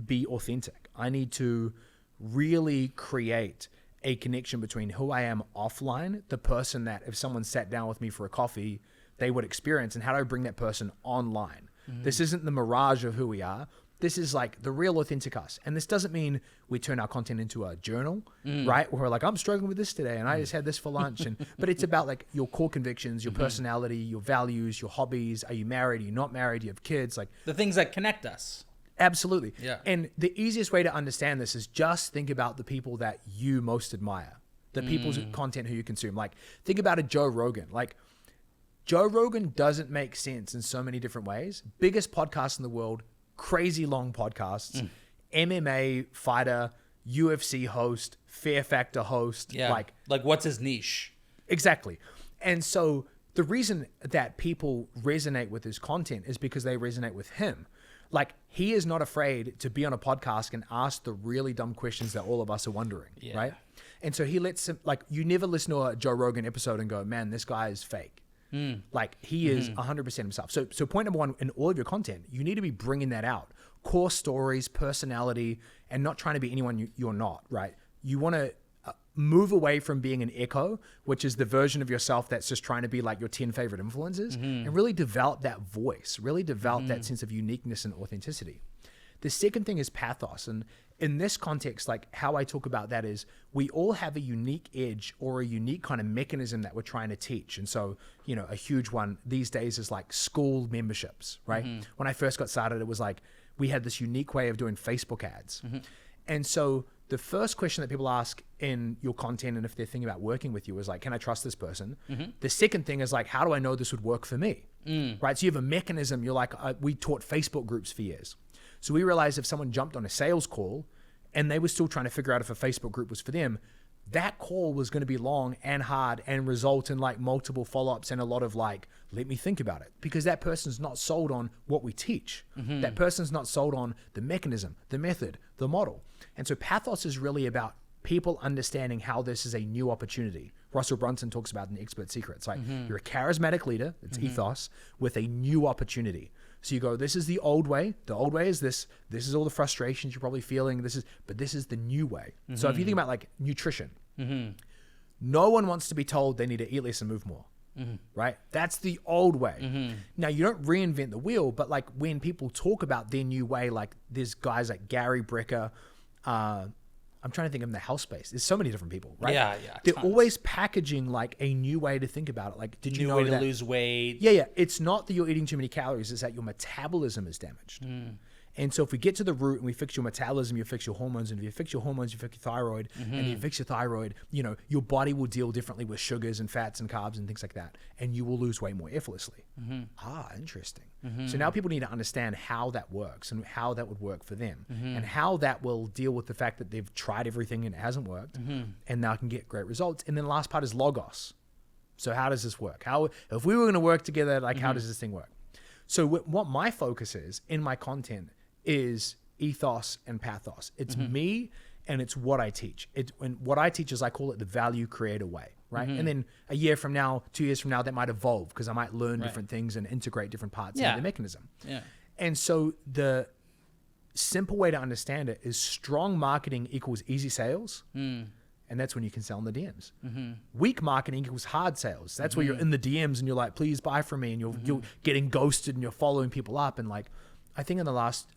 be authentic. I need to really create a connection between who I am offline, the person that if someone sat down with me for a coffee, they would experience, and how do I bring that person online? This isn't the mirage of who we are. This is like the real authentic us. And this doesn't mean we turn our content into a journal, right? Where we're like, I'm struggling with this today and I just had this for lunch. But it's about like your core convictions, your personality, your values, your hobbies. Are you married? Are you not married? Do you have kids? Like The things that connect us. Absolutely. Yeah. And the easiest way to understand this is just think about the people that you most admire, the people's content who you consume. Like think about a Joe Rogan. Like Joe Rogan doesn't make sense in so many different ways. Biggest podcast in the world, crazy long podcasts, MMA fighter, UFC host, Fear Factor host. Yeah. Like what's his niche? Exactly. And so the reason that people resonate with his content is because they resonate with him. Like he is not afraid to be on a podcast and ask the really dumb questions that all of us are wondering, right? And so he lets him, like you never listen to a Joe Rogan episode and go, man, this guy is fake. Like he is 100% himself. So point number one, in all of your content, you need to be bringing that out. Core stories, personality, and not trying to be anyone you're not, right? You want to move away from being an echo, which is the version of yourself that's just trying to be like your 10 favorite influencers, and really develop that voice, really develop that sense of uniqueness and authenticity. The second thing is pathos. And in this context, like how I talk about that is we all have a unique edge or a unique kind of mechanism that we're trying to teach. And so, you know, a huge one these days is like school memberships, right? When I first got started, it was like we had this unique way of doing Facebook ads. And so the first question that people ask in your content, and if they're thinking about working with you, is like, can I trust this person? The second thing is like, how do I know this would work for me? Right? So you have a mechanism. You're like, we taught Facebook groups for years. So we realized if someone jumped on a sales call and they were still trying to figure out if a Facebook group was for them, that call was going to be long and hard and result in like multiple follow-ups and a lot of like, let me think about it, because that person's not sold on what we teach. That person's not sold on the mechanism, the method, the model. And so pathos is really about people understanding how this is a new opportunity. Russell Brunson talks about in Expert Secrets, like you're a charismatic leader, it's ethos, with a new opportunity. So you go, this is the old way. The old way is this. This is all the frustrations you're probably feeling. But this is the new way. So if you think about like nutrition, no one wants to be told they need to eat less and move more, right? That's the old way. Now you don't reinvent the wheel, but like when people talk about their new way, like there's guys like Gary Brecker, I'm I'm trying to think of the health space. There's so many different people, right? Yeah. They're Tons. always packaging like a new way to think about it. Like, did you New know way that? to lose weight. Yeah. It's not that you're eating too many calories. It's that your metabolism is damaged. And so if we get to the root and we fix your metabolism, you fix your hormones. And if you fix your hormones, you fix your thyroid. And if you fix your thyroid, your body will deal differently with sugars and fats and carbs and things like that. And you will lose weight more effortlessly. Interesting. So now people need to understand how that works and how that would work for them. And how that will deal with the fact that they've tried everything and it hasn't worked. And now can get great results. And then the last part is logos. So how does this work? If we were going to work together, like how does this thing work? So what my focus is in my content is ethos and pathos. It's me and it's what I teach. And what I teach is, I call it the value creator way, right? And then a year from now, 2 years from now, that might evolve because I might learn different things and integrate different parts of the mechanism. Yeah. And so the simple way to understand it is strong marketing equals easy sales. And that's when you can sell in the DMs. Weak marketing equals hard sales. That's where you're in the DMs and you're like, please buy from me. And you're getting ghosted and you're following people up. And like, I think in the last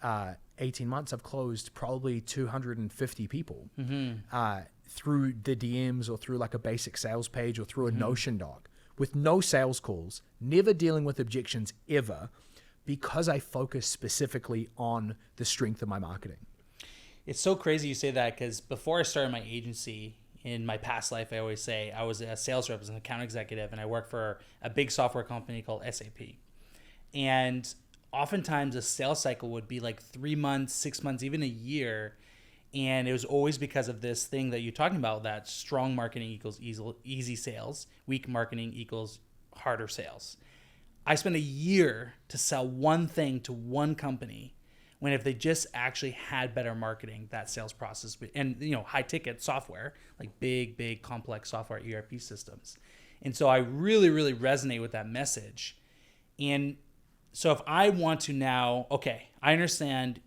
18 months, I've closed probably 250 people through the DMs or through like a basic sales page or through a Notion doc with no sales calls, never dealing with objections ever, because I focus specifically on the strength of my marketing. It's so crazy you say that, because before I started my agency, in my past life, I always say I was a sales rep, as an account executive, and I worked for a big software company called SAP. And oftentimes a sales cycle would be like 3 months, 6 months, even a year. And it was always because of this thing that you're talking about, that strong marketing equals easy sales, weak marketing equals harder sales. I spent a year to sell one thing to one company, when if they just actually had better marketing, that sales process, and high ticket software, like big complex software ERP systems. And so I really, really resonate with that message. And so if I want to now, I understand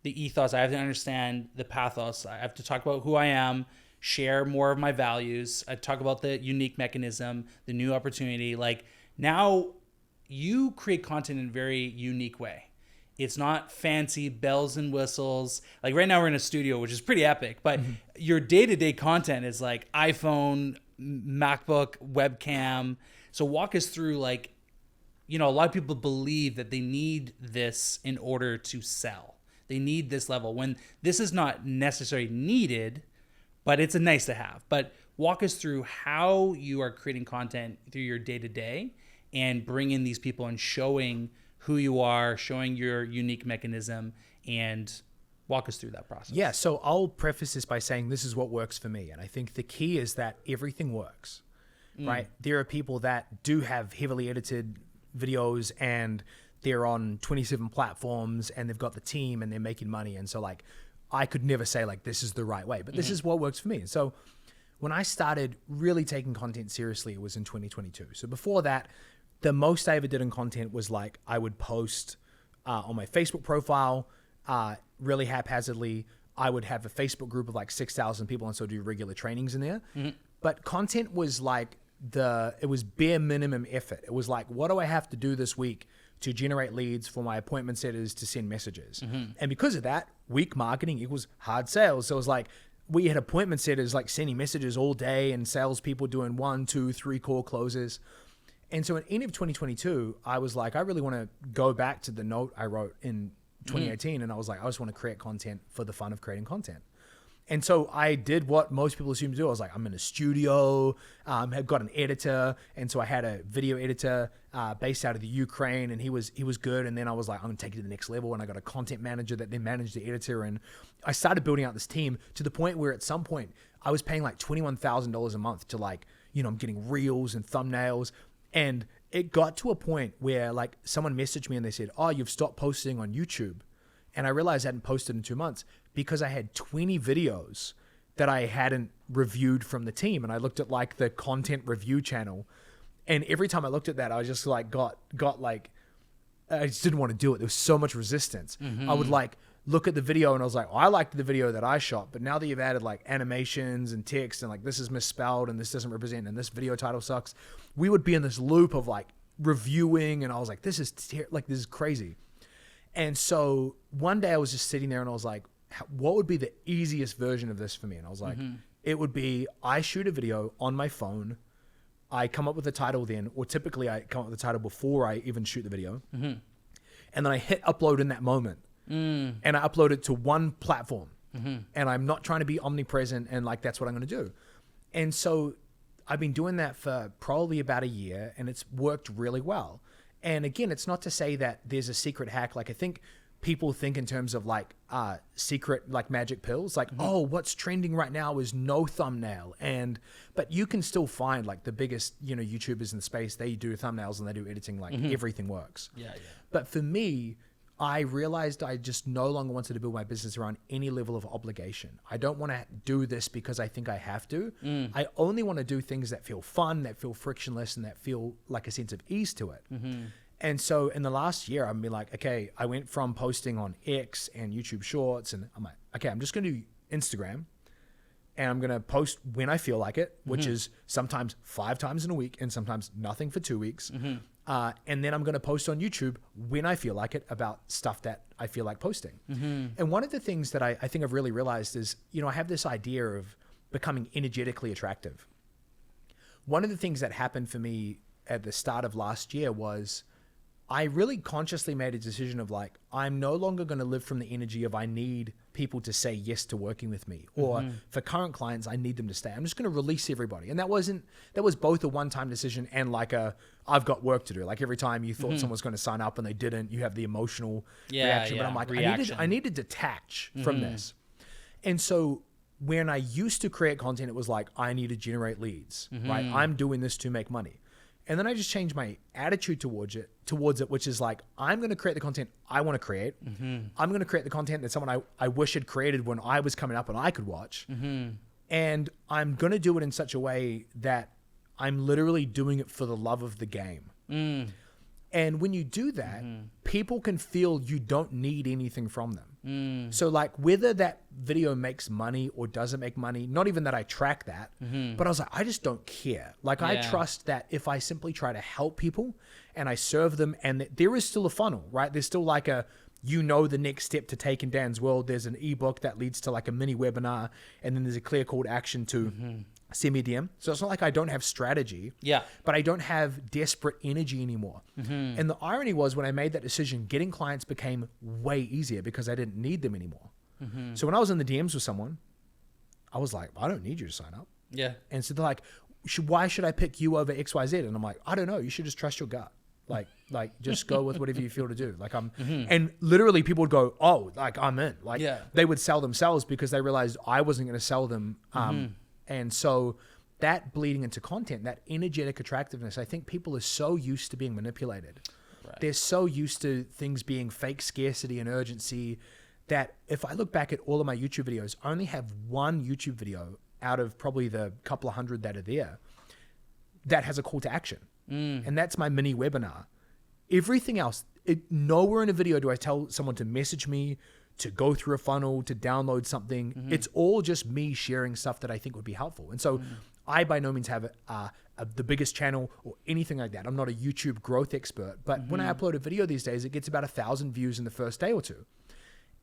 the ethos, I have to understand the pathos, I have to talk about who I am, share more of my values, I talk about the unique mechanism, the new opportunity. Like, now you create content in a very unique way. It's not fancy bells and whistles. Like right now we're in a studio, which is pretty epic, but your day-to-day content is like iPhone, MacBook, webcam. So walk us through, like, a lot of people believe that they need this in order to sell. They need this level when this is not necessarily needed, but it's a nice to have. But walk us through how you are creating content through your day-to-day and bringing these people and showing who you are, showing your unique mechanism, and walk us through that process. Yeah, so I'll preface this by saying this is what works for me. And I think the key is that everything works, right? There are people that do have heavily edited videos and they're on 27 platforms and they've got the team and they're making money. And so like, I could never say like, this is the right way, but this is what works for me. So when I started really taking content seriously, it was in 2022. So before that, the most I ever did in content was like, I would post on my Facebook profile, really haphazardly. I would have a Facebook group of like 6,000 people, and so do regular trainings in there. But content was like it was bare minimum effort. It was like, what do I have to do this week to generate leads for my appointment setters to send messages? And because of that, weak marketing equals hard sales. So it was like, we had appointment setters like sending messages all day and salespeople doing 1, 2, 3 call closes. And so at the end of 2022, I was like, I really want to go back to the note I wrote in 2018. And I was like, I just want to create content for the fun of creating content. And so I did what most people assume to do. I was like, I'm in a studio, had got an editor. And so I had a video editor based out of the Ukraine, and he was good. And then I was like, I'm gonna take it to the next level. And I got a content manager that then managed the editor. And I started building out this team to the point where at some point I was paying like $21,000 a month to like, I'm getting reels and thumbnails. And it got to a point where like someone messaged me and they said, oh, you've stopped posting on YouTube. And I realized I hadn't posted in 2 months because I had 20 videos that I hadn't reviewed from the team. And I looked at like the content review channel. And every time I looked at that, I just like got like, I just didn't want to do it. There was so much resistance. I would like look at the video and I was like, oh, I liked the video that I shot, but now that you've added like animations and text and like this is misspelled and this doesn't represent and this video title sucks, we would be in this loop of like reviewing. And I was like, this is crazy. And so one day I was just sitting there and I was like, what would be the easiest version of this for me? And I was like, it would be, I shoot a video on my phone. I come up with the title then, or typically I come up with the title before I even shoot the video. And then I hit upload in that moment. And I upload it to one platform. And I'm not trying to be omnipresent, and like, that's what I'm going to do. And so I've been doing that for probably about a year, and it's worked really well. And again, it's not to say that there's a secret hack. Like, I think people think in terms of like secret, like magic pills, like, oh, what's trending right now is no thumbnail. But you can still find like the biggest, YouTubers in the space, they do thumbnails and they do editing, like everything works. Yeah. But for me, I realized I just no longer wanted to build my business around any level of obligation. I don't want to do this because I think I have to. I only want to do things that feel fun, that feel frictionless, and that feel like a sense of ease to it. And so in the last year, I've been like, okay, I went from posting on X and YouTube Shorts, and I'm like, okay, I'm just going to do Instagram, and I'm going to post when I feel like it, which is sometimes 5 times in a week and sometimes nothing for 2 weeks. And then I'm going to post on YouTube when I feel like it about stuff that I feel like posting. And one of the things that I think I've really realized is, I have this idea of becoming energetically attractive. One of the things that happened for me at the start of last year was I really consciously made a decision of like, I'm no longer going to live from the energy of I need people to say yes to working with me, or for current clients, I need them to stay. I'm just going to release everybody. And that was both a one-time decision and like I've got work to do. Like every time you thought someone was going to sign up and they didn't, you have the emotional reaction. But I'm like, I need to detach from this. And so when I used to create content, it was like, I need to generate leads, right? I'm doing this to make money. And then I just changed my attitude towards it, which is like, I'm going to create the content I want to create. I'm going to create the content that someone I wish had created when I was coming up and I could watch. And I'm going to do it in such a way that I'm literally doing it for the love of the game. And when you do that, people can feel you don't need anything from them. So like whether that video makes money or doesn't make money, not even that I track that, but I was like, I just don't care. Like I trust that if I simply try to help people and I serve them, and there is still a funnel, right? There's still like the next step to take in Dan's world. There's an ebook that leads to like a mini webinar, and then there's a clear call to action to send me a DM. So it's not like I don't have strategy, but I don't have desperate energy anymore. And the irony was when I made that decision, getting clients became way easier because I didn't need them anymore. So when I was in the DMs with someone, I was like, I don't need you to sign up. And so they're like, why should I pick you over XYZ? And I'm like, I don't know. You should just trust your gut. Like just go with whatever you feel to do. Like and literally people would go, oh, like I'm in. Like they would sell themselves because they realized I wasn't going to sell them. And so that bleeding into content, that energetic attractiveness, I think people are so used to being manipulated. They're so used to things being fake scarcity and urgency that if I look back at all of my YouTube videos, I only have one YouTube video out of probably the couple of hundred that are there that has a call to action. And that's my mini webinar. Everything else, nowhere in a video do I tell someone to message me, to go through a funnel, to download something. It's all just me sharing stuff that I think would be helpful. And so I by no means have the biggest channel or anything like that. I'm not a YouTube growth expert, but when I upload a video these days, it gets about 1,000 views in the first day or two.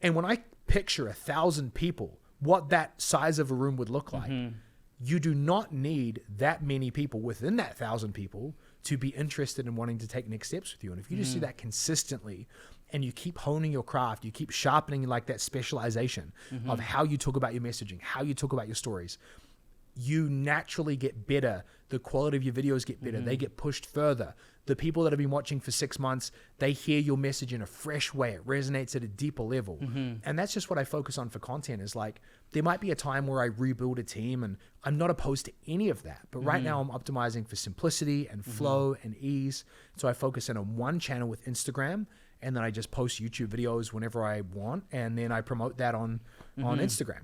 And when I picture 1,000 people, what that size of a room would look like, you do not need that many people within that 1,000 people to be interested in wanting to take next steps with you. And if you just do that consistently and you keep honing your craft, you keep sharpening like that specialization of how you talk about your messaging, how you talk about your stories, you naturally get better. The quality of your videos get better. They get pushed further. The people that have been watching for 6 months, they hear your message in a fresh way. It resonates at a deeper level. And that's just what I focus on for content, is like, there might be a time where I rebuild a team, and I'm not opposed to any of that. But right now I'm optimizing for simplicity and flow and ease. So I focus in on one channel with Instagram, and then I just post YouTube videos whenever I want. And then I promote that on Instagram.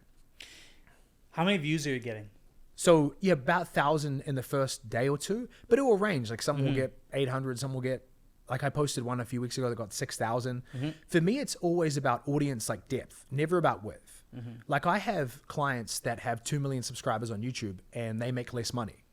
How many views are you getting? So yeah, about 1,000 in the first day or two, but it will range. Like some will get 800, some will get, like I posted one a few weeks ago that got 6,000. For me, it's always about audience, like depth, never about width. Like I have clients that have 2 million subscribers on YouTube and they make less money.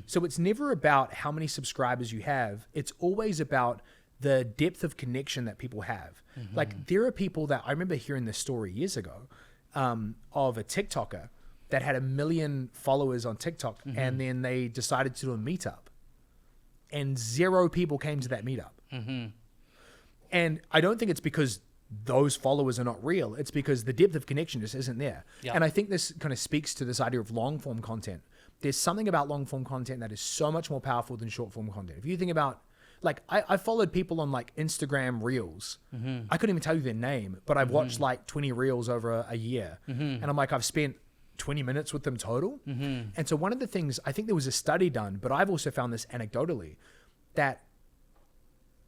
So it's never about how many subscribers you have. It's always about the depth of connection that people have. Like there are people that I remember hearing this story years ago. of a TikToker that had 1 million followers on TikTok, and then they decided to do a meetup, and 0 people came to that meetup. And I don't think it's because those followers are not real. It's because the depth of connection just isn't there. Yeah. And I think this kind of speaks to this idea of long form content. There's something about long form content that is so much more powerful than short form content. If you think about, like, I followed people on like Instagram Reels. I couldn't even tell you their name, but I've watched like 20 Reels over a year. And I'm like, I've spent 20 minutes with them total. And so one of the things, I think there was a study done, but I've also found this anecdotally, that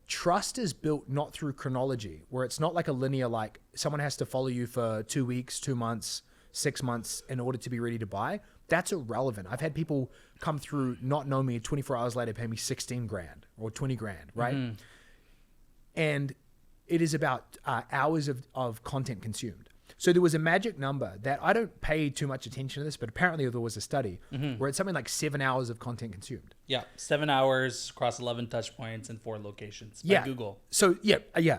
trust is built not through chronology, where it's not like a linear, like someone has to follow you for 2 weeks, 2 months, 6 months in order to be ready to buy. That's irrelevant. I've had people come through, not know me, 24 hours later, pay me 16 grand or 20 grand, right? And it is about hours of content consumed. So there was a magic number that I don't pay too much attention to this, but apparently there was a study where it's something like 7 hours of content consumed. Yeah, 7 hours across 11 touch points and 4 locations by Google. So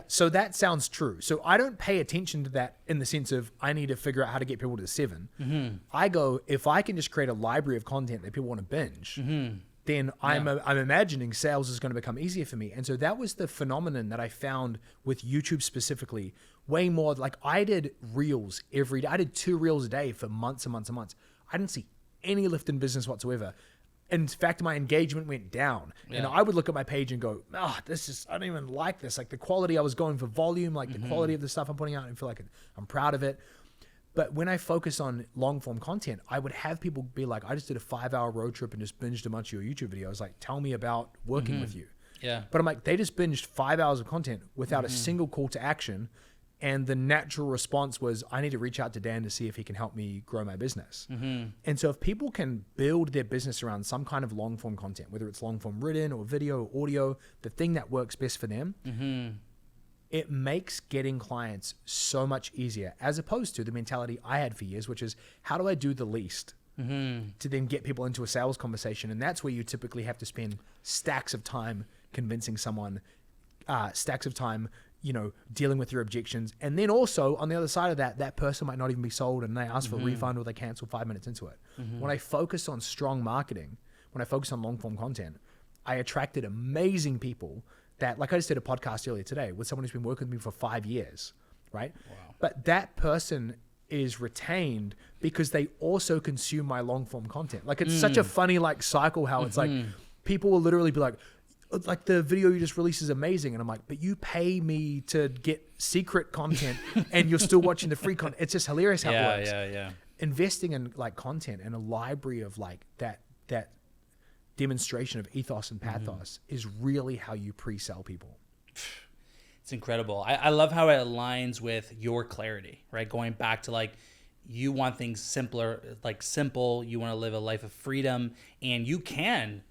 so that sounds true. So I don't pay attention to that in the sense of I need to figure out how to get people to 7. I go, if I can just create a library of content that people want to binge, then I'm imagining sales is going to become easier for me. And so that was the phenomenon that I found with YouTube specifically. Way more, like I did reels every day. I did 2 reels a day for months and months and months. I didn't see any lift in business whatsoever. In fact, my engagement went down. And I would look at my page and go, I don't even like this. Like the quality, I was going for volume, like the quality of the stuff I'm putting out, and feel like I'm proud of it. But when I focus on long form content, I would have people be like, I just did a 5-hour road trip and just binged a bunch of your YouTube videos. Like, tell me about working with you. Yeah. But I'm like, they just binged 5 hours of content without a single call to action. And the natural response was, I need to reach out to Dan to see if he can help me grow my business. And so if people can build their business around some kind of long form content, whether it's long form written or video or audio, the thing that works best for them, it makes getting clients so much easier, as opposed to the mentality I had for years, which is, how do I do the least to then get people into a sales conversation? And that's where you typically have to spend stacks of time convincing someone, stacks of time, dealing with your objections. And then also on the other side of that person might not even be sold and they ask for a refund or they cancel 5 minutes into it. When I focus on strong marketing, when I focus on long form content, I attracted amazing people that, like I just did a podcast earlier today with someone who's been working with me for 5 years, right? Wow. But that person is retained because they also consume my long form content. Like it's such a funny like cycle how it's like people will literally be like the video you just released is amazing. And I'm like, but you pay me to get secret content and you're still watching the free content. It's just hilarious how it works. Yeah. Investing in like content and a library of like that demonstration of ethos and pathos is really how you pre-sell people. It's incredible. I love how it aligns with your clarity, right? Going back to like, you want things simpler, like simple. You want to live a life of freedom, and you can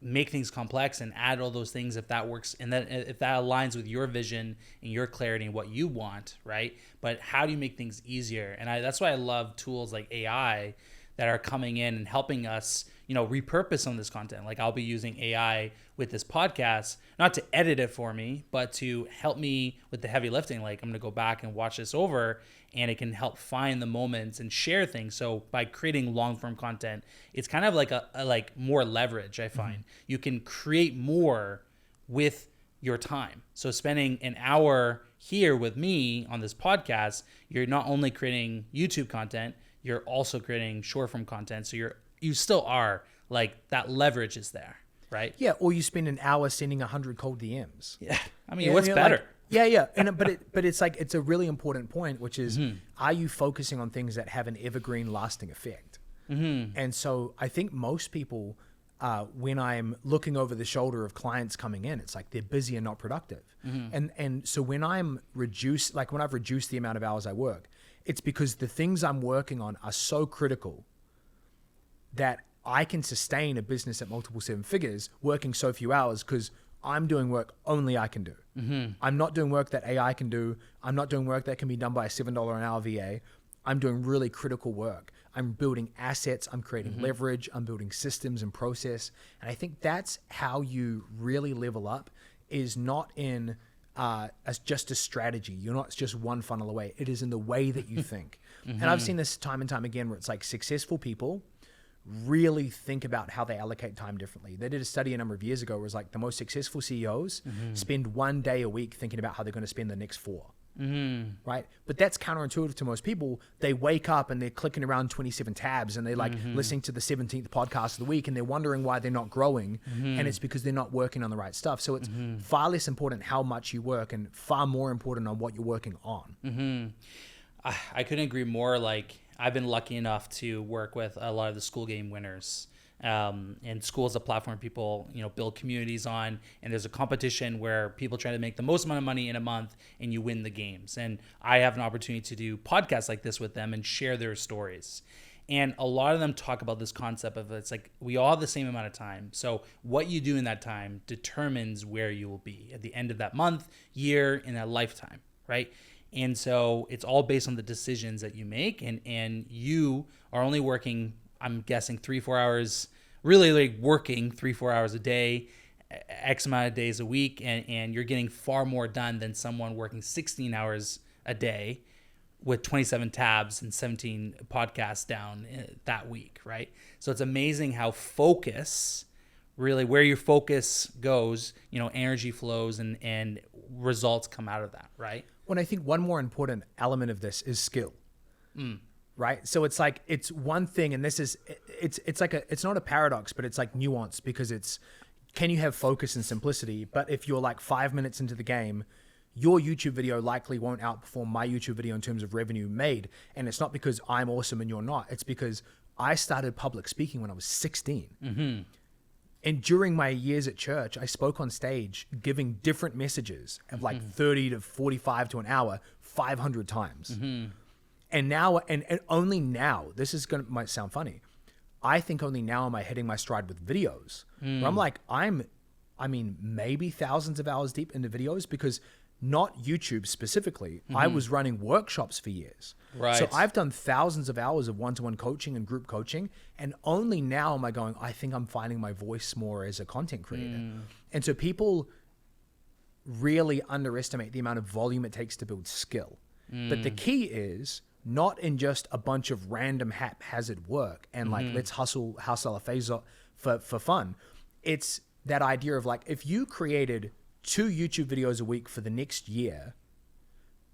make things complex and add all those things if that works, and that if that aligns with your vision and your clarity and what you want, right? But how do you make things easier? And that's why I love tools like AI that are coming in and helping us, repurpose some of this content. Like I'll be using AI with this podcast, not to edit it for me, but to help me with the heavy lifting. Like I'm going to go back and watch this over, and it can help find the moments and share things. So by creating long form content, it's kind of like a like more leverage, I find. You can create more with your time. So spending an hour here with me on this podcast, you're not only creating YouTube content, you're also creating short form content. So you still are like, that leverage is there, right? Yeah. Or you spend an hour sending 100 cold DMs. Yeah. I mean, what's better? Like, yeah. And but it's like, it's a really important point, which is, are you focusing on things that have an evergreen lasting effect? And so I think most people, when I'm looking over the shoulder of clients coming in, it's like they're busy and not productive. And so when I've reduced the amount of hours I work, it's because the things I'm working on are so critical that I can sustain a business at multiple 7 figures working so few hours, because I'm doing work only I can do. I'm not doing work that AI can do. I'm not doing work that can be done by a $7 an hour VA. I'm doing really critical work. I'm building assets. I'm creating leverage. I'm building systems and process. And I think that's how you really level up, is not in as just a strategy. You're not just one funnel away. It is in the way that you think. And I've seen this time and time again where it's like successful people really think about how they allocate time differently. They did a study a number of years ago where it was like the most successful CEOs spend 1 day a week thinking about how they're going to spend the next 4. Right? But that's counterintuitive to most people. They wake up and they're clicking around 27 tabs and they're like listening to the 17th podcast of the week and they're wondering why they're not growing. And it's because they're not working on the right stuff. So it's far less important how much you work and far more important on what you're working on. I couldn't agree more. Like, I've been lucky enough to work with a lot of the school game winners. And school is a platform people, build communities on, and there's a competition where people try to make the most amount of money in a month and you win the games. And I have an opportunity to do podcasts like this with them and share their stories. And a lot of them talk about this concept of it's like we all have the same amount of time. So what you do in that time determines where you will be at the end of that month, year, in that lifetime, right? And so it's all based on the decisions that you make, and you are only working, I'm guessing 3-4 hours, really like working 3-4 hours a day, X amount of days a week, and you're getting far more done than someone working 16 hours a day with 27 tabs and 17 podcasts down that week, right? So it's amazing how focus, really where your focus goes, energy flows and results come out of that, right? When I think one more important element of this is skill. Right? So it's like, it's one thing, and this is, it's like it's not a paradox, but it's like nuance, because it's, can you have focus and simplicity? But if you're like 5 minutes into the game, your YouTube video likely won't outperform my YouTube video in terms of revenue made. And it's not because I'm awesome and you're not. It's because I started public speaking when I was 16. And during my years at church, I spoke on stage giving different messages of like 30 to 45 to an hour, 500 times. And now, and only now, this is might sound funny, I think only now am I hitting my stride with videos. Where I'm like, maybe thousands of hours deep into videos, because not YouTube specifically, I was running workshops for years. Right. So I've done thousands of hours of one-to-one coaching and group coaching, and only now am I going, I think I'm finding my voice more as a content creator. And so people really underestimate the amount of volume it takes to build skill. But the key is not in just a bunch of random haphazard work and like, let's hustle a phase for fun. It's that idea of like, if you created 2 YouTube videos a week for the next year,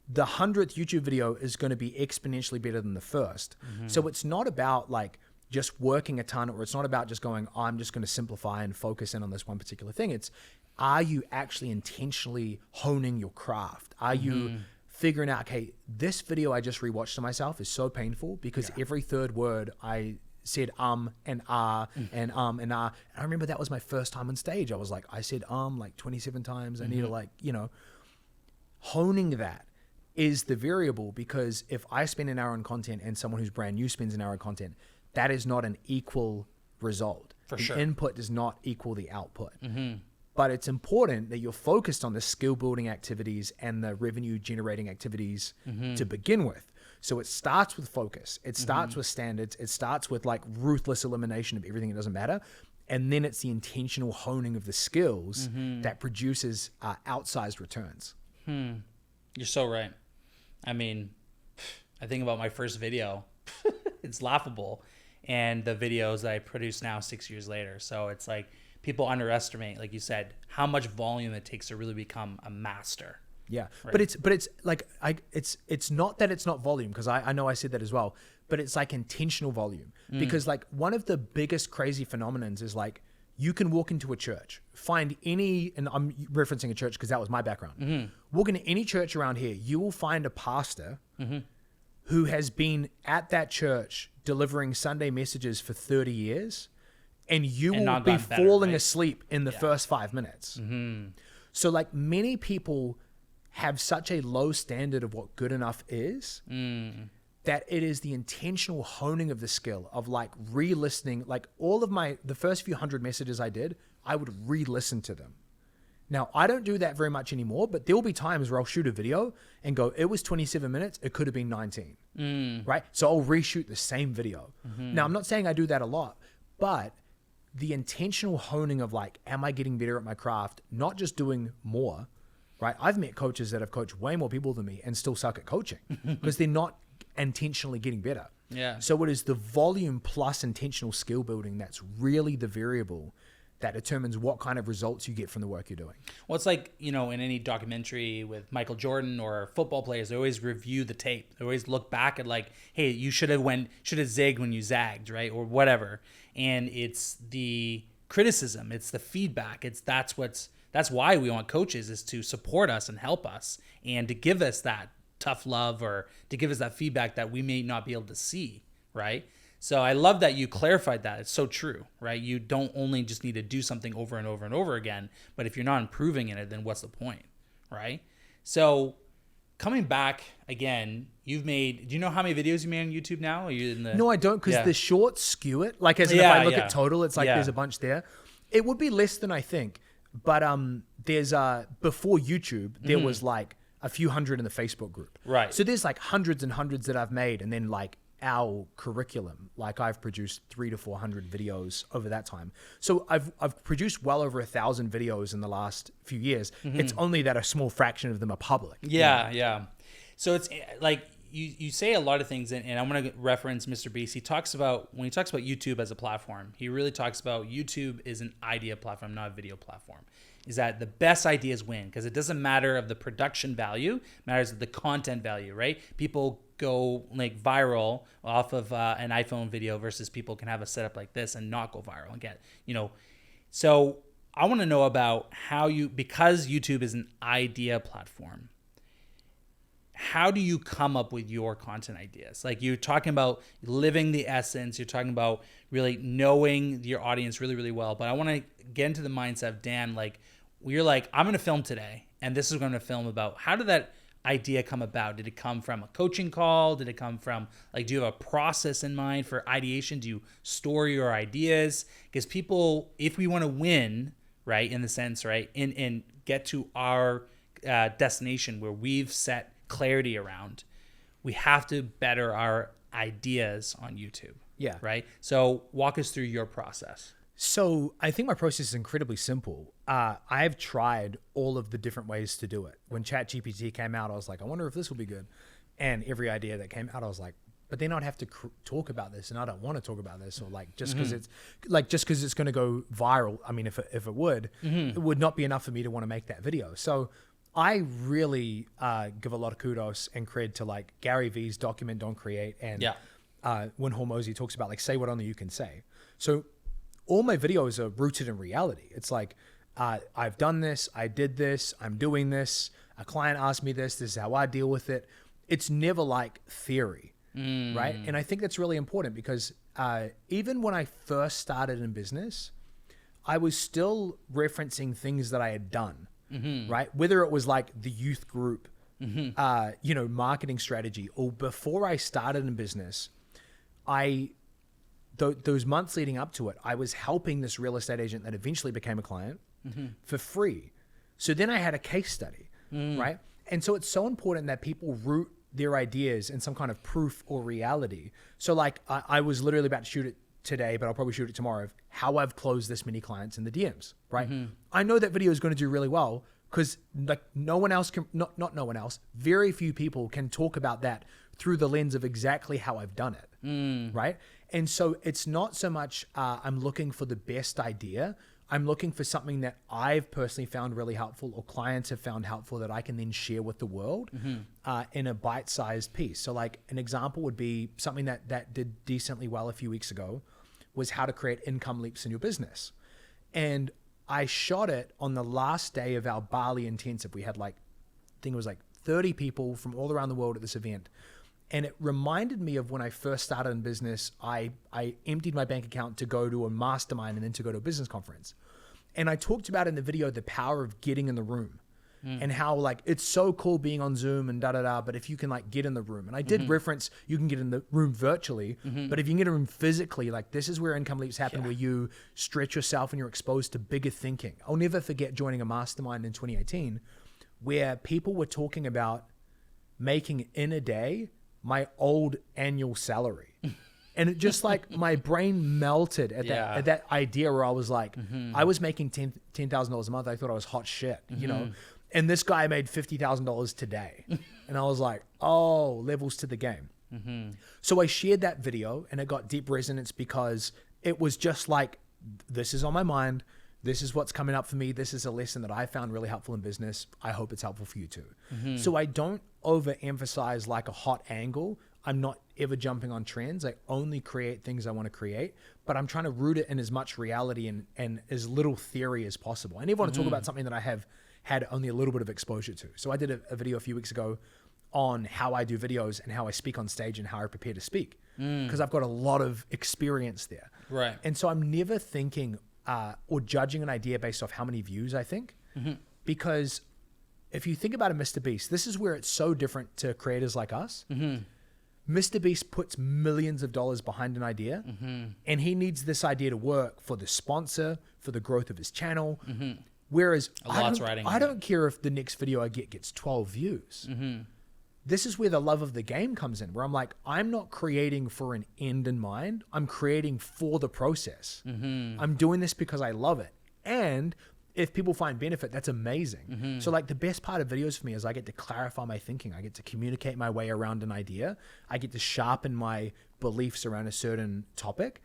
the 100th YouTube video is going to be exponentially better than the first. So it's not about like just working a ton, or it's not about just going, I'm just going to simplify and focus in on this one particular thing. It's, are you actually intentionally honing your craft? Are you figuring out, okay, this video I just rewatched to myself is so painful because every third word I said and ah and and ah. And I remember that was my first time on stage. I was like, I said like 27 times. I need to like, honing that is the variable, because if I spend an hour on content and someone who's brand new spends an hour on content, that is not an equal result. For the sure. input does not equal the output. But it's important that you're focused on the skill building activities and the revenue generating activities to begin with. So it starts with focus. It starts with standards. It starts with like ruthless elimination of everything that doesn't matter. And then it's the intentional honing of the skills that produces outsized returns. You're so right. I mean, I think about my first video. It's laughable. And the videos that I produce now 6 years later. So it's like, people underestimate, like you said, how much volume it takes to really become a master. Yeah, right? But it's like it's not that it's not volume, because I know I said that as well, but it's like intentional volume, because like one of the biggest crazy phenomenons is like, you can walk into a church, find any, and I'm referencing a church because that was my background. Walk into any church around here, you will find a pastor who has been at that church delivering Sunday messages for 30 years. And you will be falling asleep in the first 5 minutes. So like, many people have such a low standard of what good enough is that it is the intentional honing of the skill of like re-listening. Like all of the first few 100 messages I did, I would re-listen to them. Now, I don't do that very much anymore, but there will be times where I'll shoot a video and go, it was 27 minutes, it could have been 19, right? So I'll reshoot the same video. Now, I'm not saying I do that a lot, but the intentional honing of like, am I getting better at my craft? Not just doing more, right? I've met coaches that have coached way more people than me and still suck at coaching because they're not intentionally getting better. Yeah. So it is the volume plus intentional skill building that's really the variable that determines what kind of results you get from the work you're doing. Well, it's like, in any documentary with Michael Jordan or football players, they always review the tape. They always look back at like, hey, you should have zigged when you zagged, right? Or whatever. And it's the criticism, it's the feedback. That's why we want coaches, is to support us and help us and to give us that tough love or to give us that feedback that we may not be able to see, right? So I love that you clarified that. It's so true, right? You don't only just need to do something over and over and over again, but if you're not improving in it, then what's the point, right? So coming back again, do you know how many videos you made on YouTube now? Are you in the... No, I don't, because the shorts skew it. Like, as in if I look at total, it's like there's a bunch there. It would be less than I think, but there's before YouTube, there was like a few hundred in the Facebook group. Right. So there's like hundreds and hundreds that I've made, and then like our curriculum, like I've produced 300 to 400 videos over that time. So I've produced well over 1,000 videos in the last few years. It's only that a small fraction of them are public. Yeah. So it's like you say a lot of things, and I'm going to reference Mr. Beast. When he talks about YouTube as a platform, he really talks about YouTube is an idea platform, not a video platform. Is that the best ideas win, because it doesn't matter of the production value, it matters of the content value, right? People go like viral off of an iPhone video versus people can have a setup like this and not go viral and get, So I want to know about because YouTube is an idea platform, how do you come up with your content ideas? Like, you're talking about living the essence. You're talking about really knowing your audience really, really well. But I want to get into the mindset of Dan, like, you're like, I'm going to film today, and this is going to film about, how did that idea come about? Did it come from a coaching call? Did it come from, like, do you have a process in mind for ideation? Do you store your ideas? Because people, if we want to win, right, in the sense, right, and get to our destination where we've set clarity around, we have to better our ideas on YouTube. Yeah. Right. So walk us through your process. So I think my process is incredibly simple. I've tried all of the different ways to do it. When ChatGPT came out, I was like, I wonder if this will be good. And every idea that came out, I was like, but then I'd have to talk about this, and I don't want to talk about this, or like just because it's going to go viral. I mean, if it would, it would not be enough for me to want to make that video. So I really give a lot of kudos and cred to like Gary Vee's Document, Don't Create, and when Hormozy talks about like say what only you can say. So all my videos are rooted in reality. It's like I've done this, I did this, I'm doing this. A client asked me this is how I deal with it. It's never like theory, right? And I think that's really important because even when I first started in business, I was still referencing things that I had done. Right? Whether it was like the youth group, marketing strategy, or before I started in business, those months leading up to it, I was helping this real estate agent that eventually became a client for free. So then I had a case study, right? And so it's so important that people root their ideas in some kind of proof or reality. So like I was literally about to shoot it today, but I'll probably shoot it tomorrow, of how I've closed this many clients in the DMs, right? I know that video is going to do really well because like no one else can, not no one else, very few people can talk about that through the lens of exactly how I've done it, right? And so it's not so much I'm looking for the best idea. I'm looking for something that I've personally found really helpful or clients have found helpful that I can then share with the world in a bite-sized piece. So like an example would be something that did decently well a few weeks ago was how to create income leaps in your business. And I shot it on the last day of our Bali intensive. We had like, I think it was like 30 people from all around the world at this event. And it reminded me of when I first started in business, I emptied my bank account to go to a mastermind and then to go to a business conference. And I talked about in the video the power of getting in the room and how like it's so cool being on Zoom and but if you can like get in the room. And I did reference you can get in the room virtually, but if you can get in a room physically, like this is where income leaps happen, where you stretch yourself and you're exposed to bigger thinking. I'll never forget joining a mastermind in 2018 where people were talking about making in a day my old annual salary. And it just like my brain melted at that idea where I was like, I was making $10,000 a month. I thought I was hot shit, you know? And this guy made $50,000 today. And I was like, oh, levels to the game. So I shared that video and it got deep resonance because it was just like, this is on my mind. This is what's coming up for me. This is a lesson that I found really helpful in business. I hope it's helpful for you too. So I don't overemphasize like a hot angle. I'm not ever jumping on trends. I only create things I want to create, but I'm trying to root it in as much reality and as little theory as possible. I never want to talk about something that I have had only a little bit of exposure to. So I did a video a few weeks ago on how I do videos and how I speak on stage and how I prepare to speak, because I've got a lot of experience there. Right. And so I'm never thinking or judging an idea based off how many views I think, because if you think about a Mr. Beast, this is where it's so different to creators like us. Mr. Beast puts millions of dollars behind an idea, and he needs this idea to work for the sponsor, for the growth of his channel. Whereas I don't care if the next video I get gets 12 views. This is where the love of the game comes in, where I'm like, I'm not creating for an end in mind. I'm creating for the process. I'm doing this because I love it. And if people find benefit, that's amazing. So like the best part of videos for me is I get to clarify my thinking. I get to communicate my way around an idea. I get to sharpen my beliefs around a certain topic.